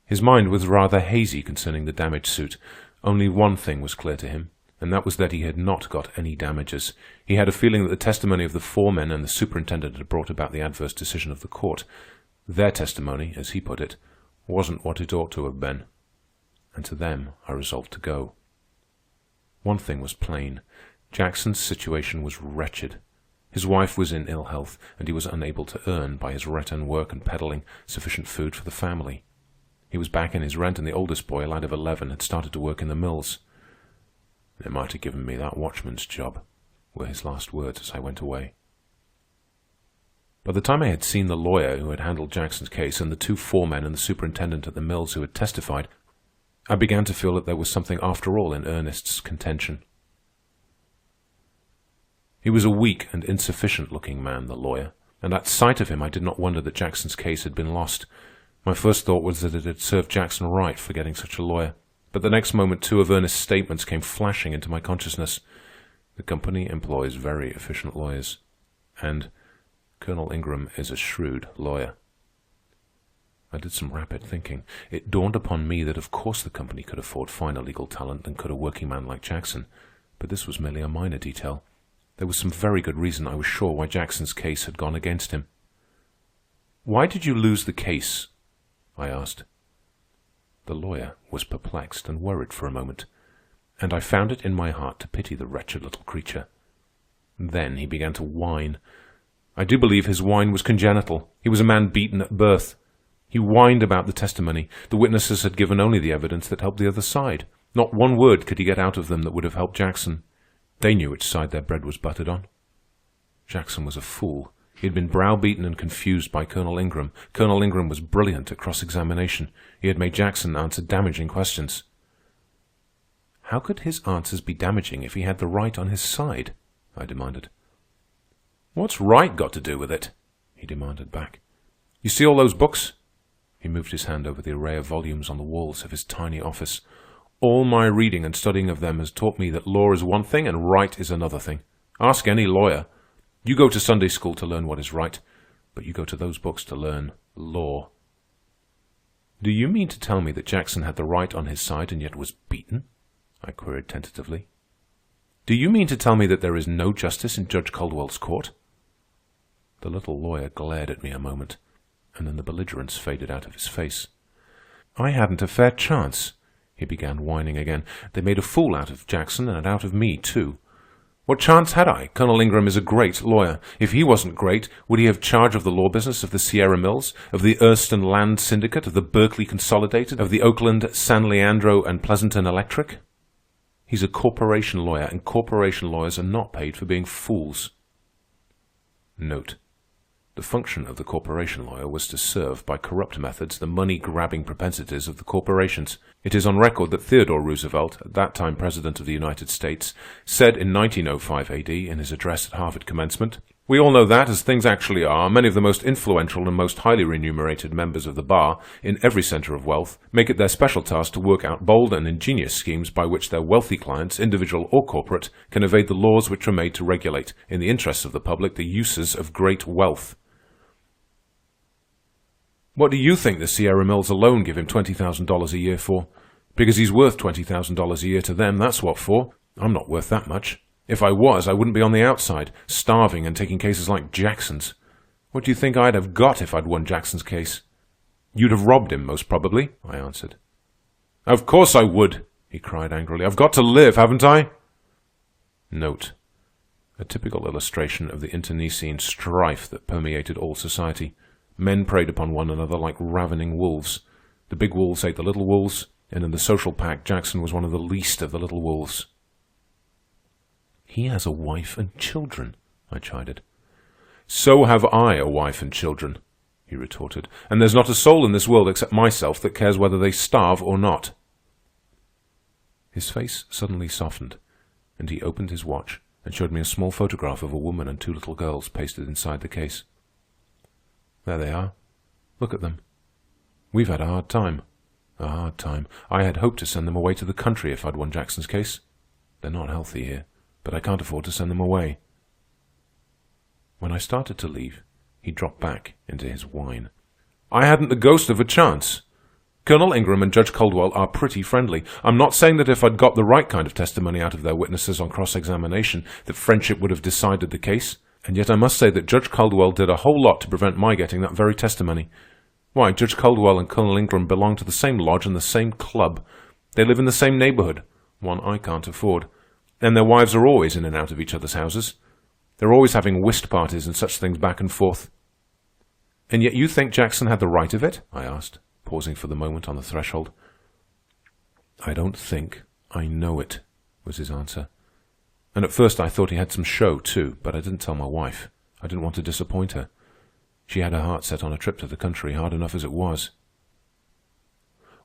His mind was rather hazy concerning the damaged suit. Only one thing was clear to him, and that was that he had not got any damages. He had a feeling that the testimony of the foremen and the superintendent had brought about the adverse decision of the court. Their testimony, as he put it, wasn't what it ought to have been. And to them I resolved to go. One thing was plain. Jackson's situation was wretched. His wife was in ill health, and he was unable to earn, by his rattan work and peddling, sufficient food for the family. He was back in his rent, and the oldest boy, a lad of 11, had started to work in the mills. They might have given me that watchman's job," were his last words as I went away. By the time I had seen the lawyer who had handled Jackson's case and the two foremen and the superintendent at the mills who had testified, I began to feel that there was something after all in Ernest's contention. He was a weak and insufficient-looking man, the lawyer, and at sight of him I did not wonder that Jackson's case had been lost. My first thought was that it had served Jackson right for getting such a lawyer. But the next moment, two of Ernest's statements came flashing into my consciousness. The company employs very efficient lawyers, and Colonel Ingram is a shrewd lawyer. I did some rapid thinking. It dawned upon me that of course the company could afford finer legal talent than could a working man like Jackson, but this was merely a minor detail. There was some very good reason, I was sure, why Jackson's case had gone against him. "Why did you lose the case?" I asked. The lawyer was perplexed and worried for a moment, and I found it in my heart to pity the wretched little creature. Then he began to whine. I do believe his whine was congenital. He was a man beaten at birth. He whined about the testimony. The witnesses had given only the evidence that helped the other side. Not one word could he get out of them that would have helped Jackson. They knew which side their bread was buttered on. Jackson was a fool. He had been browbeaten and confused by Colonel Ingram. Colonel Ingram was brilliant at cross-examination. He had made Jackson answer damaging questions. How could his answers be damaging if he had the right on his side? I demanded. "What's right got to do with it?" he demanded back. "You see all those books?" He moved his hand over the array of volumes on the walls of his tiny office. "All my reading and studying of them has taught me that law is one thing and right is another thing. Ask any lawyer. You go to Sunday school to learn what is right, but you go to those books to learn law." "Do you mean to tell me that Jackson had the right on his side and yet was beaten?" I queried tentatively. "Do you mean to tell me that there is no justice in Judge Caldwell's court?" The little lawyer glared at me a moment, and then the belligerence faded out of his face. "I hadn't a fair chance," he began whining again. "They made a fool out of Jackson and out of me, too. What chance had I? Colonel Ingram is a great lawyer. If he wasn't great, would he have charge of the law business of the Sierra Mills, of the Erston Land Syndicate, of the Berkeley Consolidated, of the Oakland, San Leandro, and Pleasanton Electric? He's a corporation lawyer, and corporation lawyers are not paid for being fools." Note: the function of the corporation lawyer was to serve, by corrupt methods, the money-grabbing propensities of the corporations. It is on record that Theodore Roosevelt, at that time President of the United States, said in 1905 A.D. in his address at Harvard commencement, "We all know that, as things actually are, many of the most influential and most highly remunerated members of the bar, in every center of wealth, make it their special task to work out bold and ingenious schemes by which their wealthy clients, individual or corporate, can evade the laws which are made to regulate, in the interests of the public, the uses of great wealth." What do you think the Sierra Mills alone give him $20,000 a year for? Because he's worth $20,000 a year to them, that's what for. I'm not worth that much. If I was, I wouldn't be on the outside, starving and taking cases like Jackson's. What do you think I'd have got if I'd won Jackson's case? "You'd have robbed him, most probably," I answered. "Of course I would," he cried angrily. "I've got to live, haven't I?" Note: a typical illustration of the internecine strife that permeated all society. Men preyed upon one another like ravening wolves. The big wolves ate the little wolves, and in the social pack, Jackson was one of the least of the little wolves. "He has a wife and children," I chided. "So have I a wife and children," he retorted, "and there's not a soul in this world except myself that cares whether they starve or not." His face suddenly softened, and he opened his watch and showed me a small photograph of a woman and two little girls pasted inside the case. "There they are. Look at them. We've had a hard time. A hard time. I had hoped to send them away to the country if I'd won Jackson's case. They're not healthy here, but I can't afford to send them away." When I started to leave, he dropped back into his whine. "I hadn't the ghost of a chance. Colonel Ingram and Judge Caldwell are pretty friendly. I'm not saying that if I'd got the right kind of testimony out of their witnesses on cross-examination, that friendship would have decided the case. And yet I must say that Judge Caldwell did a whole lot to prevent my getting that very testimony. Why, Judge Caldwell and Colonel Ingram belong to the same lodge and the same club. They live in the same neighborhood, one I can't afford. And their wives are always in and out of each other's houses. They're always having whist parties and such things back and forth." "And yet you think Jackson had the right of it?" I asked, pausing for the moment on the threshold. "I don't think. I know it," was his answer. And at first I thought he had some show, too, but I didn't tell my wife. I didn't want to disappoint her. She had her heart set on a trip to the country, hard enough as it was.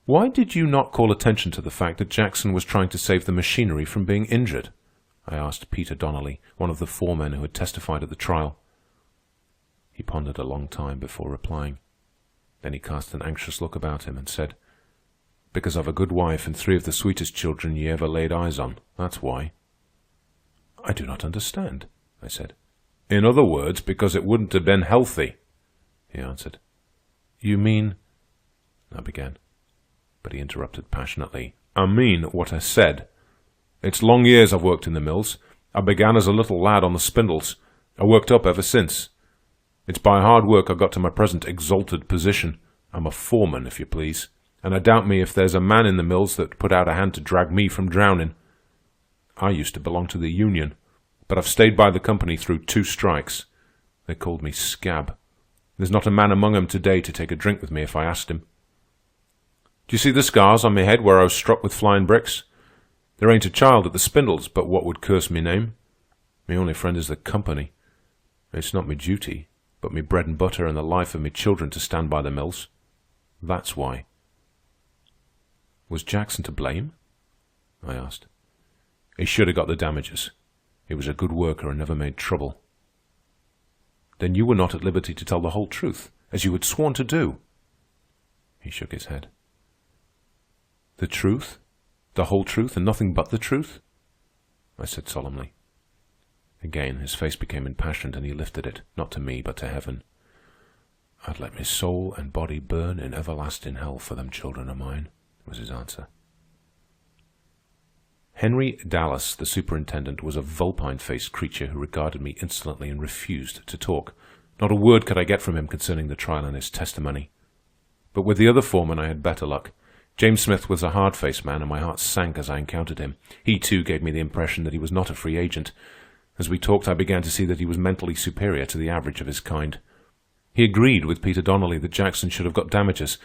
Why did you not call attention to the fact that Jackson was trying to save the machinery from being injured? I asked Peter Donnelly, one of the 4 men who had testified at the trial. He pondered a long time before replying. Then he cast an anxious look about him and said, "Because I've a good wife and 3 of the sweetest children ye ever laid eyes on. That's why." "I do not understand," I said. "In other words, because it wouldn't have been healthy," he answered. "You mean—" I began. But he interrupted passionately. "I mean what I said. It's long years I've worked in the mills. I began as a little lad on the spindles. I worked up ever since. It's by hard work I got to my present exalted position. I'm a foreman, if you please, and I doubt me if there's a man in the mills that put out a hand to drag me from drowning. I used to belong to the union, but I've stayed by the company through 2 strikes. They called me Scab. There's not a man among 'em today to take a drink with me if I asked him. Do you see the scars on my head where I was struck with flying bricks? There ain't a child at the spindles but what would curse me name. Me only friend is the company. It's not me duty, but me bread and butter and the life of me children to stand by the mills. That's why." "Was Jackson to blame?" I asked. "He should have got the damages. He was a good worker and never made trouble." "Then you were not at liberty to tell the whole truth, as you had sworn to do." He shook his head. "The truth? The whole truth, and nothing but the truth?" I said solemnly. Again his face became impassioned, and he lifted it, not to me, but to heaven. "I'd let me soul and body burn in everlasting hell for them children of mine," was his answer. Henry Dallas, the superintendent, was a vulpine-faced creature who regarded me insolently and refused to talk. Not a word could I get from him concerning the trial and his testimony. But with the other foreman I had better luck. James Smith was a hard-faced man, and my heart sank as I encountered him. He, too, gave me the impression that he was not a free agent. As we talked, I began to see that he was mentally superior to the average of his kind. He agreed with Peter Donnelly that Jackson should have got damages,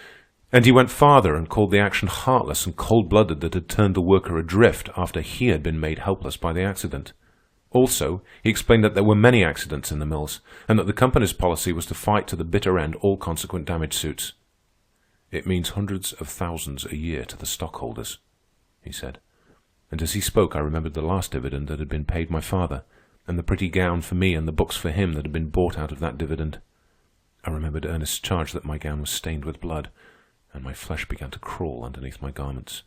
and he went farther and called the action heartless and cold-blooded that had turned the worker adrift after he had been made helpless by the accident. Also, he explained that there were many accidents in the mills, and that the company's policy was to fight to the bitter end all consequent damage suits. "It means hundreds of thousands a year to the stockholders," he said. And as he spoke, I remembered the last dividend that had been paid my father, and the pretty gown for me and the books for him that had been bought out of that dividend. I remembered Ernest's charge that my gown was stained with blood, and my flesh began to crawl underneath my garments.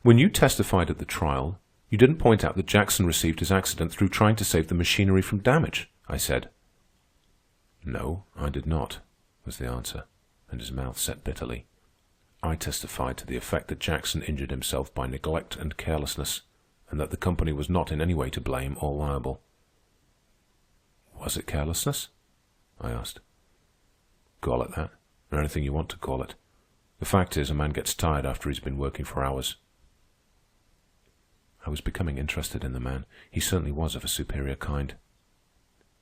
"When you testified at the trial, you didn't point out that Jackson received his accident through trying to save the machinery from damage," I said. "No, I did not," was the answer, and his mouth set bitterly. "I testified to the effect that Jackson injured himself by neglect and carelessness, and that the company was not in any way to blame or liable." "Was it carelessness?" I asked. "Call it that, or anything you want to call it. The fact is, a man gets tired after he's been working for hours." I was becoming interested in the man. He certainly was of a superior kind.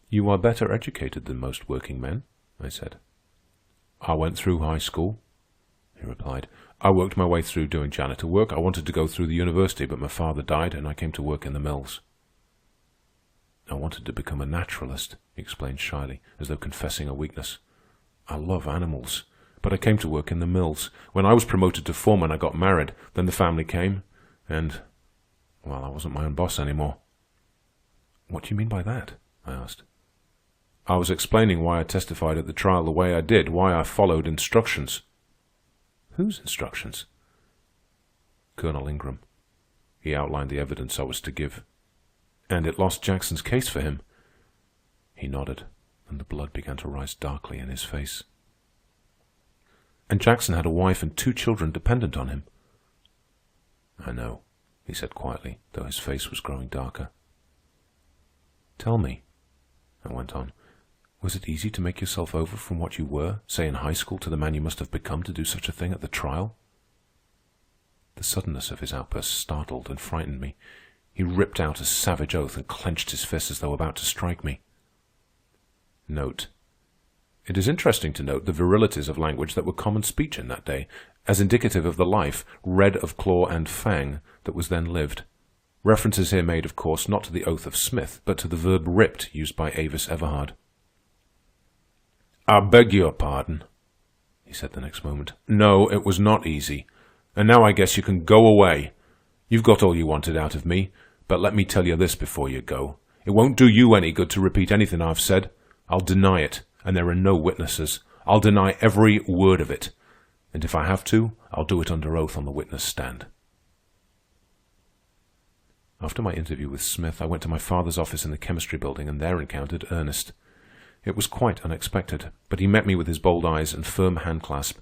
"You are better educated than most working men," I said. "I went through high school," he replied. "I worked my way through doing janitor work. I wanted to go through the university, but my father died, and I came to work in the mills." "I wanted to become a naturalist," he explained shyly, as though confessing a weakness. "I love animals, but I came to work in the mills. When I was promoted to foreman, I got married. Then the family came, and, well, I wasn't my own boss anymore." "What do you mean by that?" I asked. "I was explaining why I testified at the trial the way I did, why I followed instructions." "Whose instructions?" "Colonel Ingram. He outlined the evidence I was to give. And it lost Jackson's case for him." He nodded, and the blood began to rise darkly in his face. "And Jackson had a wife and 2 children dependent on him." "I know," he said quietly, though his face was growing darker. "Tell me," I went on, "was it easy to make yourself over from what you were, say in high school, to the man you must have become to do such a thing at the trial?" The suddenness of his outburst startled and frightened me. He ripped out a savage oath and clenched his fist as though about to strike me. Note: It is interesting to note the virilities of language that were common speech in that day, as indicative of the life, red of claw and fang, that was then lived. Reference is here made, of course, not to the oath of Smith, but to the verb ripped used by Avis Everhard. "I beg your pardon," he said the next moment. "No, it was not easy. And now I guess you can go away. You've got all you wanted out of me, but let me tell you this before you go. It won't do you any good to repeat anything I've said. I'll deny it, and there are no witnesses. I'll deny every word of it. And if I have to, I'll do it under oath on the witness stand." After my interview with Smith, I went to my father's office in the chemistry building and there encountered Ernest. It was quite unexpected, but he met me with his bold eyes and firm handclasp,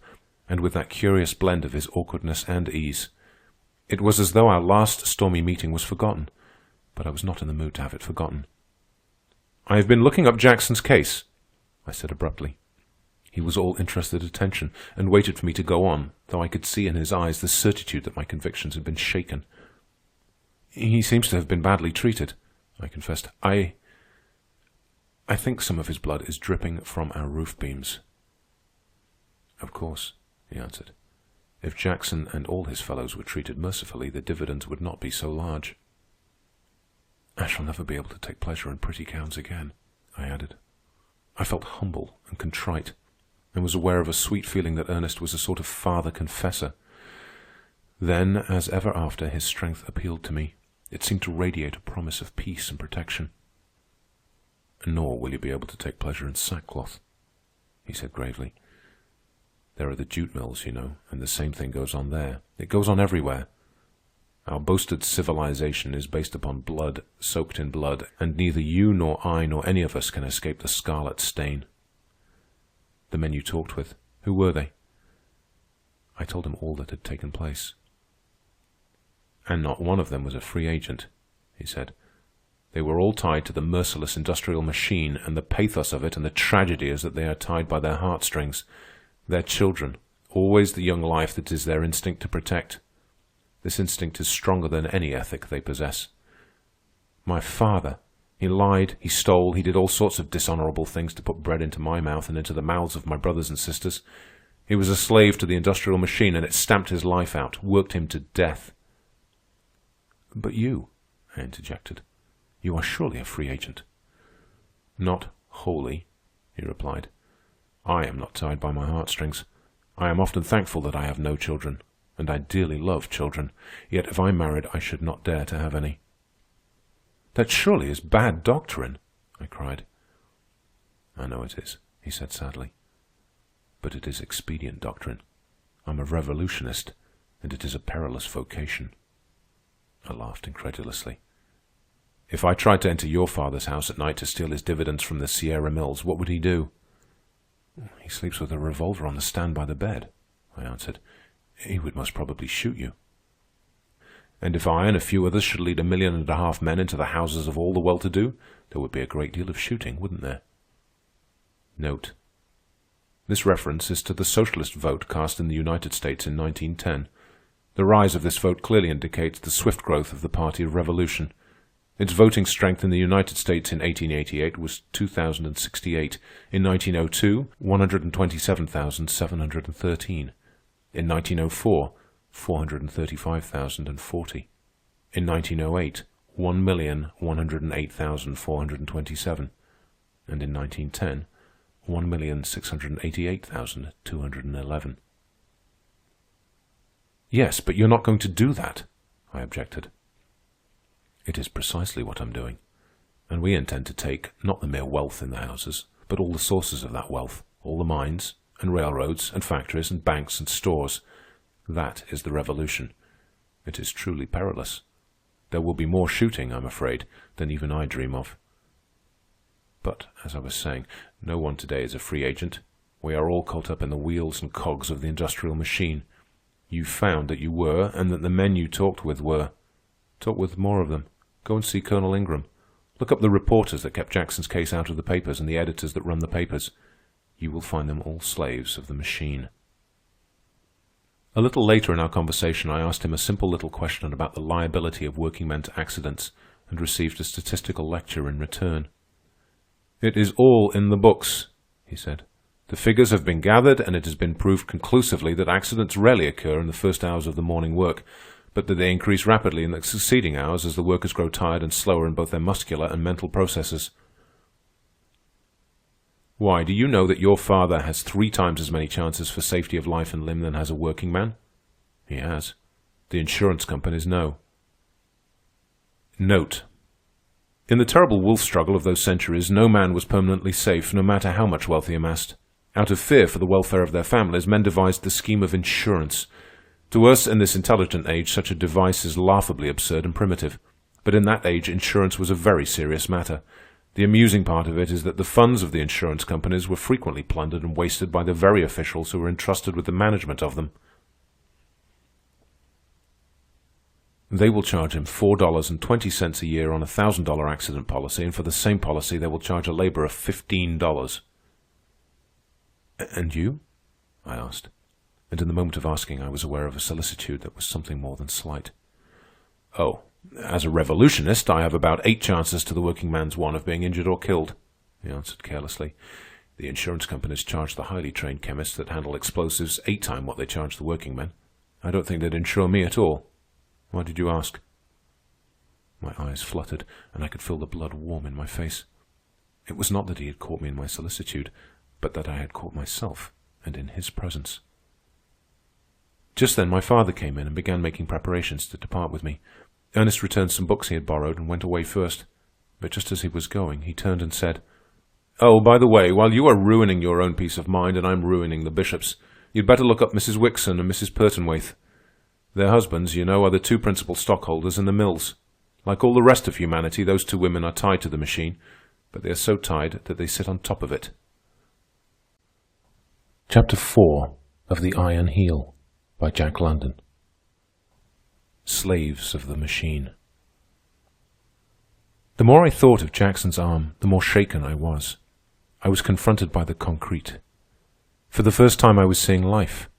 and with that curious blend of his awkwardness and ease. It was as though our last stormy meeting was forgotten, but I was not in the mood to have it forgotten. "I have been looking up Jackson's case," I said abruptly. He was all interested attention, and waited for me to go on, though I could see in his eyes the certitude that my convictions had been shaken. "He seems to have been badly treated," I confessed. I think some of his blood is dripping from our roof beams." "Of course," he answered. "If Jackson and all his fellows were treated mercifully, the dividends would not be so large." "I shall never be able to take pleasure in pretty gowns again," I added. I felt humble and contrite, and was aware of a sweet feeling that Ernest was a sort of father-confessor. Then, as ever after, his strength appealed to me. It seemed to radiate a promise of peace and protection. "Nor will you be able to take pleasure in sackcloth," he said gravely. "There are the jute mills, you know, and the same thing goes on there. It goes on everywhere. Our boasted civilization is based upon blood, soaked in blood, and neither you nor I nor any of us can escape the scarlet stain." "The men you talked with, who were they?" I told him all that had taken place. "And not one of them was a free agent," he said. "They were all tied to the merciless industrial machine, and the pathos of it and the tragedy is that they are tied by their heartstrings. Their children, always the young life that is their instinct to protect. This instinct is stronger than any ethic they possess. My father, he lied, he stole, he did all sorts of dishonorable things to put bread into my mouth and into the mouths of my brothers and sisters. He was a slave to the industrial machine, and it stamped his life out, worked him to death." "But you," I interjected, "you are surely a free agent." "Not wholly," he replied. "I am not tied by my heartstrings. I am often thankful that I have no children, and I dearly love children. Yet if I married, I should not dare to have any." "That surely is bad doctrine," I cried. "I know it is," he said sadly. "But it is expedient doctrine. I'm a revolutionist, and it is a perilous vocation." I laughed incredulously. "If I tried to enter your father's house at night to steal his dividends from the Sierra Mills, what would he do?" "He sleeps with a revolver on the stand by the bed," I answered. "He would most probably shoot you." "And if I and a few others should lead 1.5 million men into the houses of all the well-to-do, there would be a great deal of shooting, wouldn't there?" Note: this reference is to the socialist vote cast in the United States in 1910. The rise of this vote clearly indicates the swift growth of the Party of Revolution. Its voting strength in the United States in 1888 was 2,068. In 1902, 127,713. In 1904, 435,040. In 1908, 1,108,427. And in 1910, 1,688,211. "Yes, but you're not going to do that," I objected. "It is precisely what I'm doing. And we intend to take, not the mere wealth in the houses, but all the sources of that wealth, all the mines, and railroads, and factories, and banks, and stores. That is the revolution. It is truly perilous. There will be more shooting, I'm afraid, than even I dream of. But, as I was saying, no one today is a free agent. We are all caught up in the wheels and cogs of the industrial machine. You found that you were, and that the men you talked with were. Talk with more of them. Go and see Colonel Ingram. Look up the reporters that kept Jackson's case out of the papers and the editors that run the papers. You will find them all slaves of the machine." A little later in our conversation, I asked him a simple little question about the liability of working men to accidents, and received a statistical lecture in return. "It is all in the books," he said. The figures have been gathered, and it has been proved conclusively that accidents rarely occur in the first hours of the morning work, but that they increase rapidly in the succeeding hours as the workers grow tired and slower in both their muscular and mental processes. Why, do you know that your father has 3 times as many chances for safety of life and limb than has a working man? He has. The insurance companies know. Note: in the terrible wolf struggle of those centuries, no man was permanently safe, no matter how much wealth he amassed. Out of fear for the welfare of their families, men devised the scheme of insurance. To us, in this intelligent age, such a device is laughably absurd and primitive. But in that age, insurance was a very serious matter. The amusing part of it is that the funds of the insurance companies were frequently plundered and wasted by the very officials who were entrusted with the management of them. They will charge him $4.20 a year on a $1,000 accident policy, and for the same policy they will charge a laborer $15. And you? I asked. And in the moment of asking, I was aware of a solicitude that was something more than slight. Oh, as a revolutionist, I have about 8 chances to the working man's 1 of being injured or killed, he answered carelessly. The insurance companies charge the highly trained chemists that handle explosives 8 times what they charge the working men. I don't think they'd insure me at all. Why did you ask? My eyes fluttered, and I could feel the blood warm in my face. It was not that he had caught me in my solicitude, but that I had caught myself, and in his presence. Just then my father came in and began making preparations to depart with me. Ernest returned some books he had borrowed and went away first. But just as he was going, he turned and said, "Oh, by the way, while you are ruining your own peace of mind and I'm ruining the bishop's, you'd better look up Mrs. Wickson and Mrs. Pertonwaithe. Their husbands, you know, are the 2 principal stockholders in the mills. Like all the rest of humanity, those 2 women are tied to the machine, but they are so tied that they sit on top of it." Chapter 4 of The Iron Heel by Jack London. Slaves of the machine. The more I thought of Jackson's arm, the more shaken I was. I was confronted by the concrete. For the first time I was seeing life.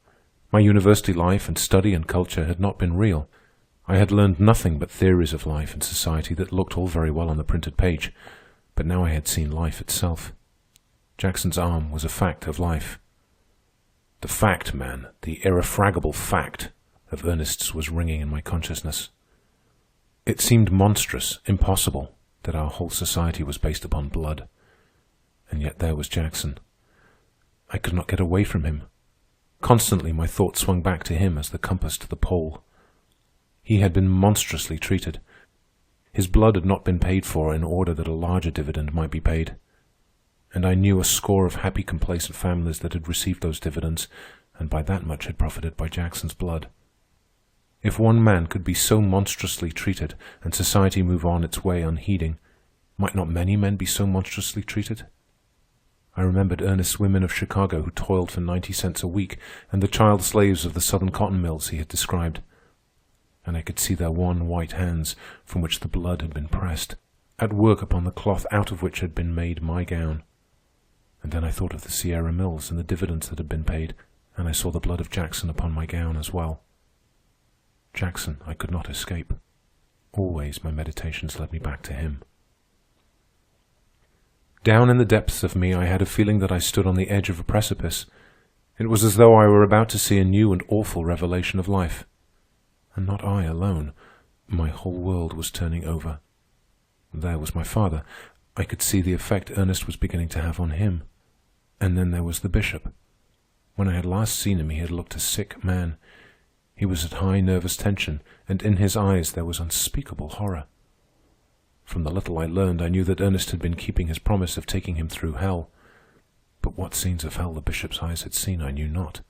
My university life and study and culture had not been real. I had learned nothing but theories of life and society that looked all very well on the printed page, but now I had seen life itself. Jackson's arm was a fact of life. The fact, man, the irrefragable fact of Ernest's was ringing in my consciousness. It seemed monstrous, impossible, that our whole society was based upon blood. And yet there was Jackson. I could not get away from him. Constantly my thoughts swung back to him as the compass to the pole. He had been monstrously treated. His blood had not been paid for in order that a larger dividend might be paid. And I knew a score of happy, complacent families that had received those dividends, and by that much had profited by Jackson's blood. If one man could be so monstrously treated and society move on its way unheeding, might not many men be so monstrously treated? I remembered earnest women of Chicago who toiled for 90 cents a week, and the child slaves of the southern cotton mills he had described. And I could see their wan white hands, from which the blood had been pressed, at work upon the cloth out of which had been made my gown. And then I thought of the Sierra Mills and the dividends that had been paid, and I saw the blood of Jackson upon my gown as well. Jackson I could not escape. Always my meditations led me back to him. Down in the depths of me I had a feeling that I stood on the edge of a precipice. It was as though I were about to see a new and awful revelation of life. And not I alone. My whole world was turning over. There was my father. I could see the effect Ernest was beginning to have on him. And then there was the bishop. When I had last seen him, he had looked a sick man. He was at high nervous tension, and in his eyes there was unspeakable horror. From the little I learned, I knew that Ernest had been keeping his promise of taking him through hell. But what scenes of hell the bishop's eyes had seen I knew not,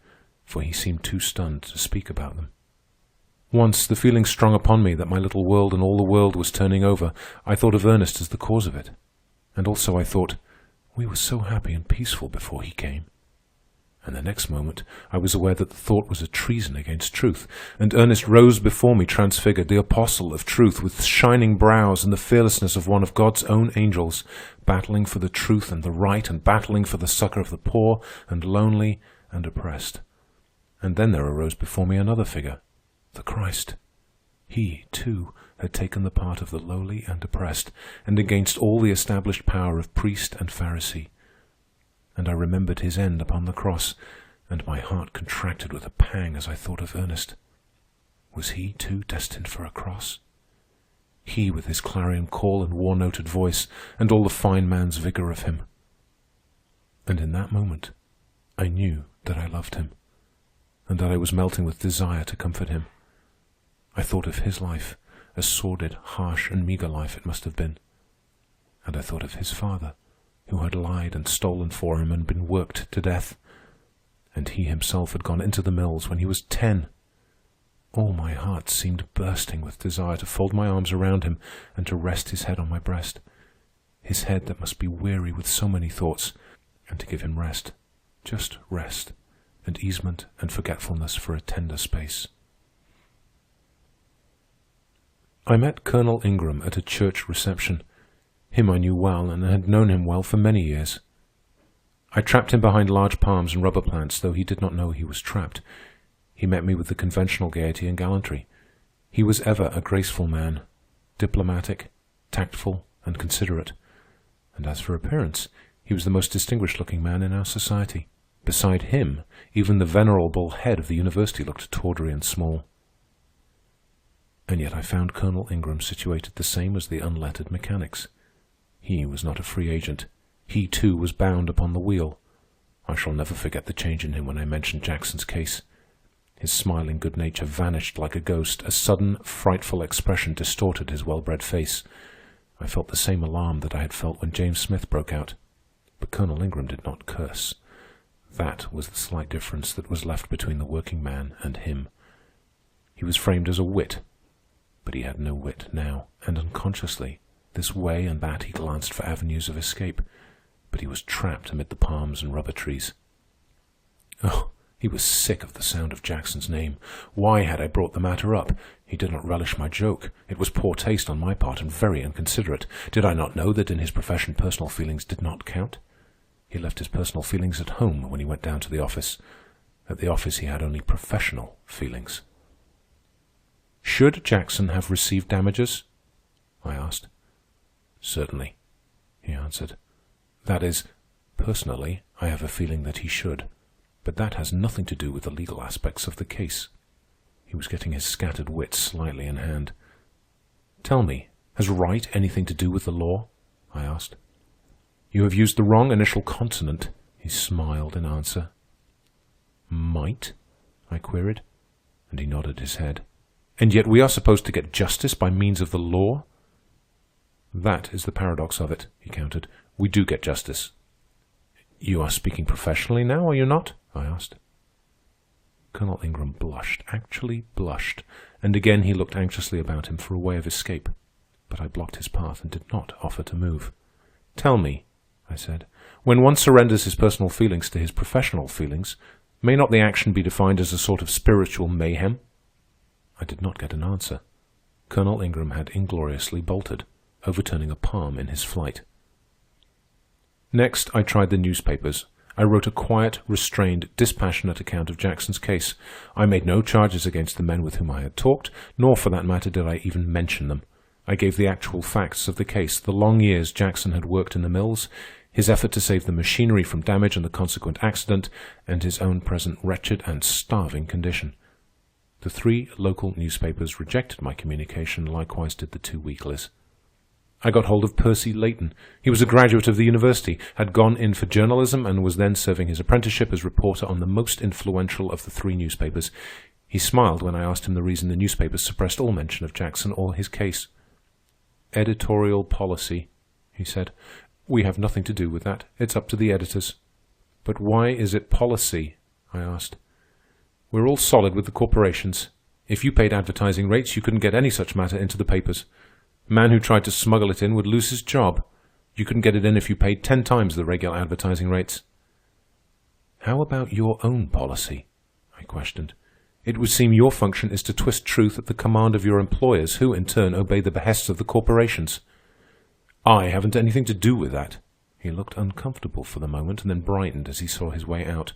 for he seemed too stunned to speak about them. Once, the feeling strong upon me that my little world and all the world was turning over, I thought of Ernest as the cause of it. And also I thought, we were so happy and peaceful before he came. And the next moment I was aware that the thought was a treason against truth, and Ernest rose before me transfigured, the apostle of truth, with shining brows and the fearlessness of one of God's own angels, battling for the truth and the right, and battling for the succor of the poor and lonely and oppressed. And then there arose before me another figure, the Christ. He, too, had taken the part of the lowly and oppressed, and against all the established power of priest and Pharisee. and I remembered his end upon the cross, and my heart contracted with a pang as I thought of Ernest. Was he, too, destined for a cross? He with his clarion call and war-noted voice, and all the fine man's vigor of him. And in that moment, I knew that I loved him, and that I was melting with desire to comfort him. I thought of his life, a sordid, harsh, and meagre life it must have been. And I thought of his father, who had lied and stolen for him and been worked to death. And he himself had gone into the mills when he was 10. All my heart seemed bursting with desire to fold my arms around him and to rest his head on my breast, his head that must be weary with so many thoughts, and to give him rest, just rest, and easement and forgetfulness for a tender space. I met Colonel Ingram at a church reception. Him I knew well, and had known him well for many years. I trapped him behind large palms and rubber plants, though he did not know he was trapped. He met me with the conventional gaiety and gallantry. He was ever a graceful man, diplomatic, tactful, and considerate. And as for appearance, he was the most distinguished-looking man in our society. Beside him, even the venerable head of the university looked tawdry and small. And yet I found Colonel Ingram situated the same as the unlettered mechanics. He was not a free agent. He, too, was bound upon the wheel. I shall never forget the change in him when I mentioned Jackson's case. His smiling good nature vanished like a ghost. A sudden, frightful expression distorted his well-bred face. I felt the same alarm that I had felt when James Smith broke out. But Colonel Ingram did not curse. That was the slight difference that was left between the working man and him. He was framed as a wit, but he had no wit now, and unconsciously, this way and that he glanced for avenues of escape, but he was trapped amid the palms and rubber trees. Oh, he was sick of the sound of Jackson's name. Why had I brought the matter up? He did not relish my joke. It was poor taste on my part and very inconsiderate. Did I not know that in his profession personal feelings did not count? He left his personal feelings at home when he went down to the office. At the office he had only professional feelings. Should Jackson have received damages? I asked. Certainly, he answered. That is, personally, I have a feeling that he should. But that has nothing to do with the legal aspects of the case. He was getting his scattered wits slightly in hand. Tell me, has right anything to do with the law? I asked. You have used the wrong initial consonant, he smiled in answer. Might? I queried, and he nodded his head. And yet we are supposed to get justice by means of the law? That is the paradox of it, he countered. We do get justice. You are speaking professionally now, are you not? I asked. Colonel Ingram blushed, actually blushed, and again he looked anxiously about him for a way of escape. But I blocked his path and did not offer to move. Tell me, I said, when one surrenders his personal feelings to his professional feelings, may not the action be defined as a sort of spiritual mayhem? I did not get an answer. Colonel Ingram had ingloriously bolted, overturning a palm in his flight. Next, I tried the newspapers. I wrote a quiet, restrained, dispassionate account of Jackson's case. I made no charges against the men with whom I had talked, nor for that matter did I even mention them. I gave the actual facts of the case, the long years Jackson had worked in the mills, his effort to save the machinery from damage and the consequent accident, and his own present wretched and starving condition. The 3 local newspapers rejected my communication, likewise did the 2 weeklies. I got hold of Percy Layton. He was a graduate of the university, had gone in for journalism, and was then serving his apprenticeship as reporter on the most influential of the 3 newspapers. He smiled when I asked him the reason the newspapers suppressed all mention of Jackson or his case. Editorial policy, he said. We have nothing to do with that. It's up to the editors. But why is it policy? I asked. We're all solid with the corporations. If you paid advertising rates, you couldn't get any such matter into the papers. A man who tried to smuggle it in would lose his job. You couldn't get it in if you paid 10 times the regular advertising rates. How about your own policy? I questioned. It would seem your function is to twist truth at the command of your employers, who, in turn, obey the behests of the corporations. I haven't anything to do with that. He looked uncomfortable for the moment and then brightened as he saw his way out.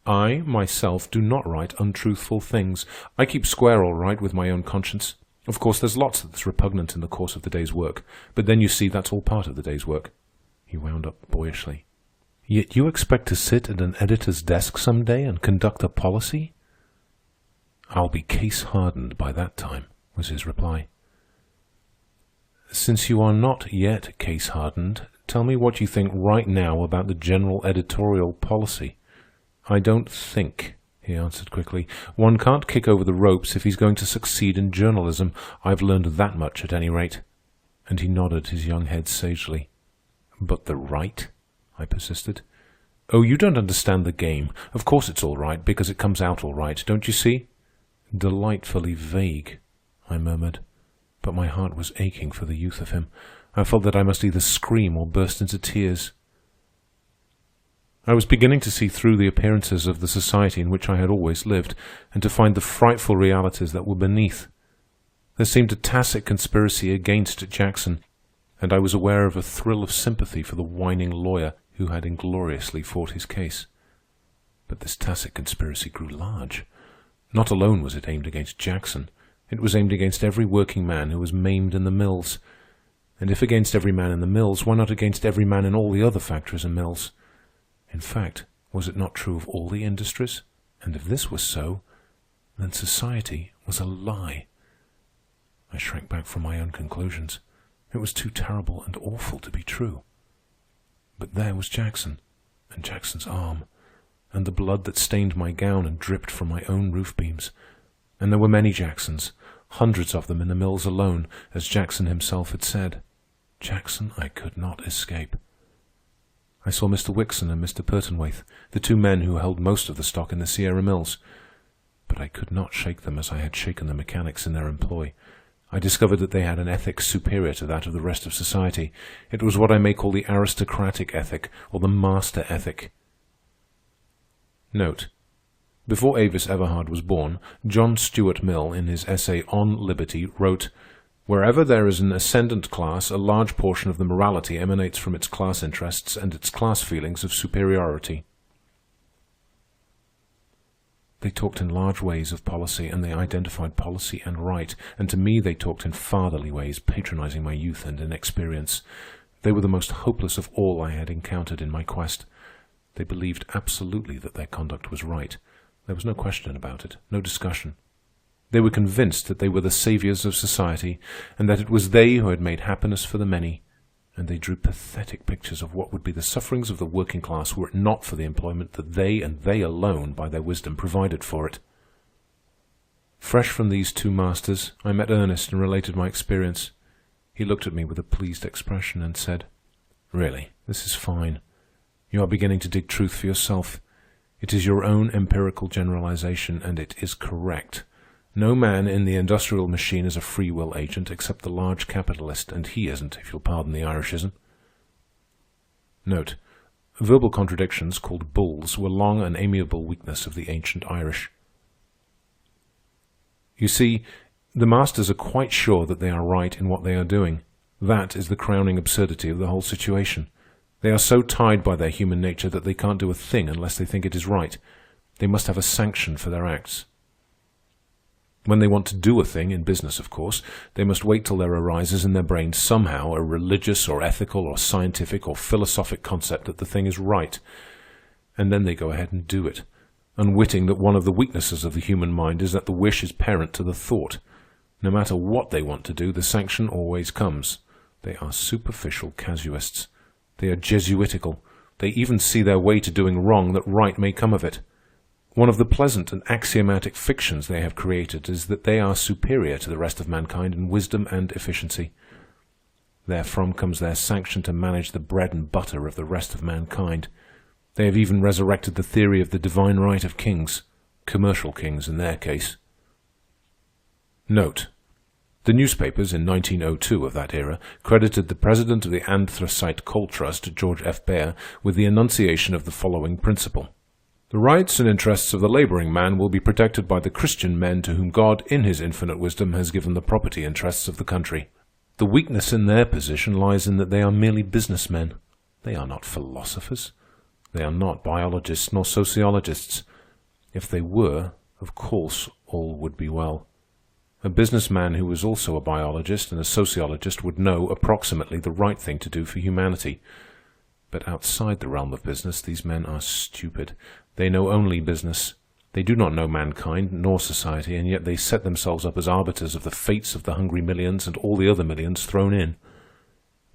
I, myself, do not write untruthful things. I keep square all right with my own conscience. Of course, there's lots that's repugnant in the course of the day's work, but then you see that's all part of the day's work. He wound up boyishly. Yet you expect to sit at an editor's desk someday and conduct a policy? I'll be case-hardened by that time, was his reply. Since you are not yet case-hardened, tell me what you think right now about the general editorial policy. I don't think, he answered quickly. One can't kick over the ropes if he's going to succeed in journalism. I've learned that much at any rate. And he nodded his young head sagely. But the right? I persisted. Oh, you don't understand the game. Of course it's all right, because it comes out all right, don't you see? Delightfully vague, I murmured. But my heart was aching for the youth of him. I felt that I must either scream or burst into tears. I was beginning to see through the appearances of the society in which I had always lived, and to find the frightful realities that were beneath. There seemed a tacit conspiracy against Jackson, and I was aware of a thrill of sympathy for the whining lawyer who had ingloriously fought his case. But this tacit conspiracy grew large. Not alone was it aimed against Jackson. It was aimed against every working man who was maimed in the mills. And if against every man in the mills, why not against every man in all the other factories and mills? In fact, was it not true of all the industries? And if this was so, then society was a lie. I shrank back from my own conclusions. It was too terrible and awful to be true. But there was Jackson, and Jackson's arm, and the blood that stained my gown and dripped from my own roof beams. And there were many Jacksons, hundreds of them in the mills alone, as Jackson himself had said. Jackson I could not escape. I saw Mr. Wickson and Mr. Pertonwaithe, the two men who held most of the stock in the Sierra Mills. But I could not shake them as I had shaken the mechanics in their employ. I discovered that they had an ethic superior to that of the rest of society. It was what I may call the aristocratic ethic, or the master ethic. Note: before Avis Everhard was born, John Stuart Mill, in his essay On Liberty, wrote, "Wherever there is an ascendant class, a large portion of the morality emanates from its class interests and its class feelings of superiority." They talked in large ways of policy, and they identified policy and right, and to me they talked in fatherly ways, patronizing my youth and inexperience. They were the most hopeless of all I had encountered in my quest. They believed absolutely that their conduct was right. There was no question about it, no discussion. They were convinced that they were the saviors of society, and that it was they who had made happiness for the many, and they drew pathetic pictures of what would be the sufferings of the working class were it not for the employment that they and they alone, by their wisdom, provided for it. Fresh from these two masters, I met Ernest and related my experience. He looked at me with a pleased expression and said, "Really, this is fine. You are beginning to dig truth for yourself. It is your own empirical generalization, and it is correct. No man in the industrial machine is a free will agent except the large capitalist, and he isn't, if you'll pardon the Irishism." Note: verbal contradictions, called bulls, were long an amiable weakness of the ancient Irish. You see, the masters are quite sure that they are right in what they are doing. That is the crowning absurdity of the whole situation. They are so tied by their human nature that they can't do a thing unless they think it is right. They must have a sanction for their acts. When they want to do a thing, in business of course, they must wait till there arises in their brains somehow a religious or ethical or scientific or philosophic concept that the thing is right. And then they go ahead and do it, unwitting that one of the weaknesses of the human mind is that the wish is parent to the thought. No matter what they want to do, the sanction always comes. They are superficial casuists. They are Jesuitical. They even see their way to doing wrong that right may come of it. One of the pleasant and axiomatic fictions they have created is that they are superior to the rest of mankind in wisdom and efficiency. Therefrom comes their sanction to manage the bread and butter of the rest of mankind. They have even resurrected the theory of the divine right of kings, commercial kings in their case. Note: the newspapers in 1902 of that era credited the president of the Anthracite Coal Trust, George F. Baer, with the enunciation of the following principle: "The rights and interests of the laboring man will be protected by the Christian men to whom God, in his infinite wisdom, has given the property interests of the country." The weakness in their position lies in that they are merely businessmen. They are not philosophers. They are not biologists nor sociologists. If they were, of course, all would be well. A businessman who was also a biologist and a sociologist would know approximately the right thing to do for humanity. But outside the realm of business, these men are stupid. They know only business. They do not know mankind nor society, and yet they set themselves up as arbiters of the fates of the hungry millions and all the other millions thrown in.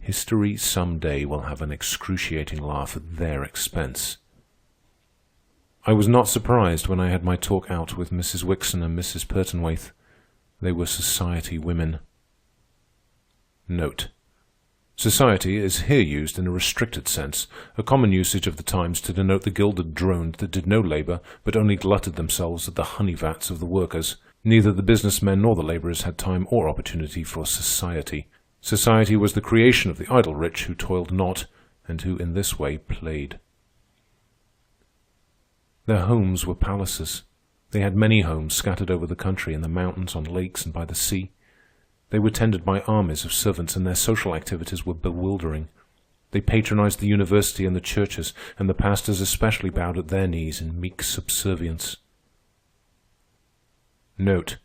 History some day will have an excruciating laugh at their expense. I was not surprised when I had my talk out with Mrs. Wickson and Mrs. Pertonwaithe. They were society women. Note: society is here used in a restricted sense, a common usage of the times to denote the gilded drones that did no labor, but only glutted themselves at the honey vats of the workers. Neither the businessmen nor the laborers had time or opportunity for society. Society was the creation of the idle rich who toiled not, and who in this way played. Their homes were palaces. They had many homes scattered over the country, in the mountains, on lakes, and by the sea. They were tended by armies of servants, and their social activities were bewildering. They patronized the university and the churches, and the pastors especially bowed at their knees in meek subservience. Note: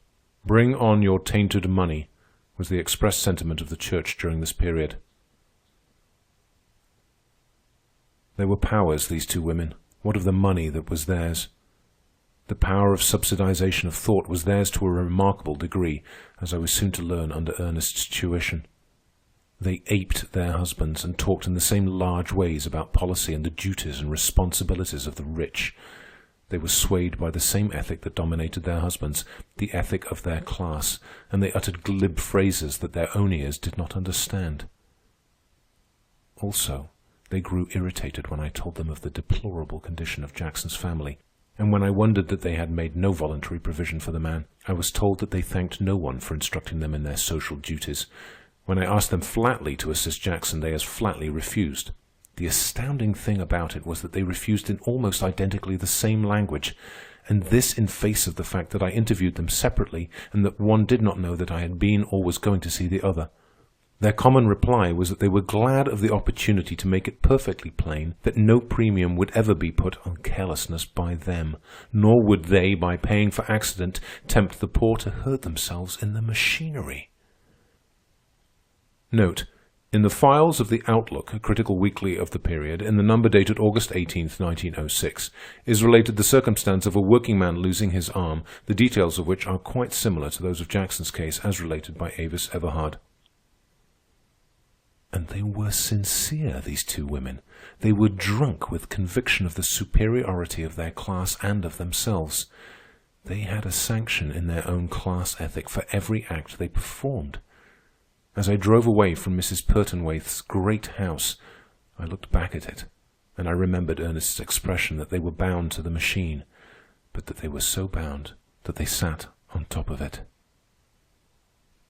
"Bring on your tainted money" was the expressed sentiment of the church during this period. They were powers, these two women. What of the money that was theirs? The power of subsidization of thought was theirs to a remarkable degree, as I was soon to learn under Ernest's tuition. They aped their husbands and talked in the same large ways about policy and the duties and responsibilities of the rich. They were swayed by the same ethic that dominated their husbands, the ethic of their class, and they uttered glib phrases that their own ears did not understand. Also, they grew irritated when I told them of the deplorable condition of Jackson's family, and when I wondered that they had made no voluntary provision for the man. I was told that they thanked no one for instructing them in their social duties. When I asked them flatly to assist Jackson, they as flatly refused. The astounding thing about it was that they refused in almost identically the same language, and this in face of the fact that I interviewed them separately and that one did not know that I had been or was going to see the other. Their common reply was that they were glad of the opportunity to make it perfectly plain that no premium would ever be put on carelessness by them, nor would they, by paying for accident, tempt the poor to hurt themselves in the machinery. Note: in the files of the Outlook, a critical weekly of the period, in the number dated August 18, 1906, is related the circumstance of a working man losing his arm, the details of which are quite similar to those of Jackson's case as related by Avis Everhard. And they were sincere, these two women. They were drunk with conviction of the superiority of their class and of themselves. They had a sanction in their own class ethic for every act they performed. As I drove away from Mrs. Pertonwaithe's great house, I looked back at it, and I remembered Ernest's expression that they were bound to the machine, but that they were so bound that they sat on top of it.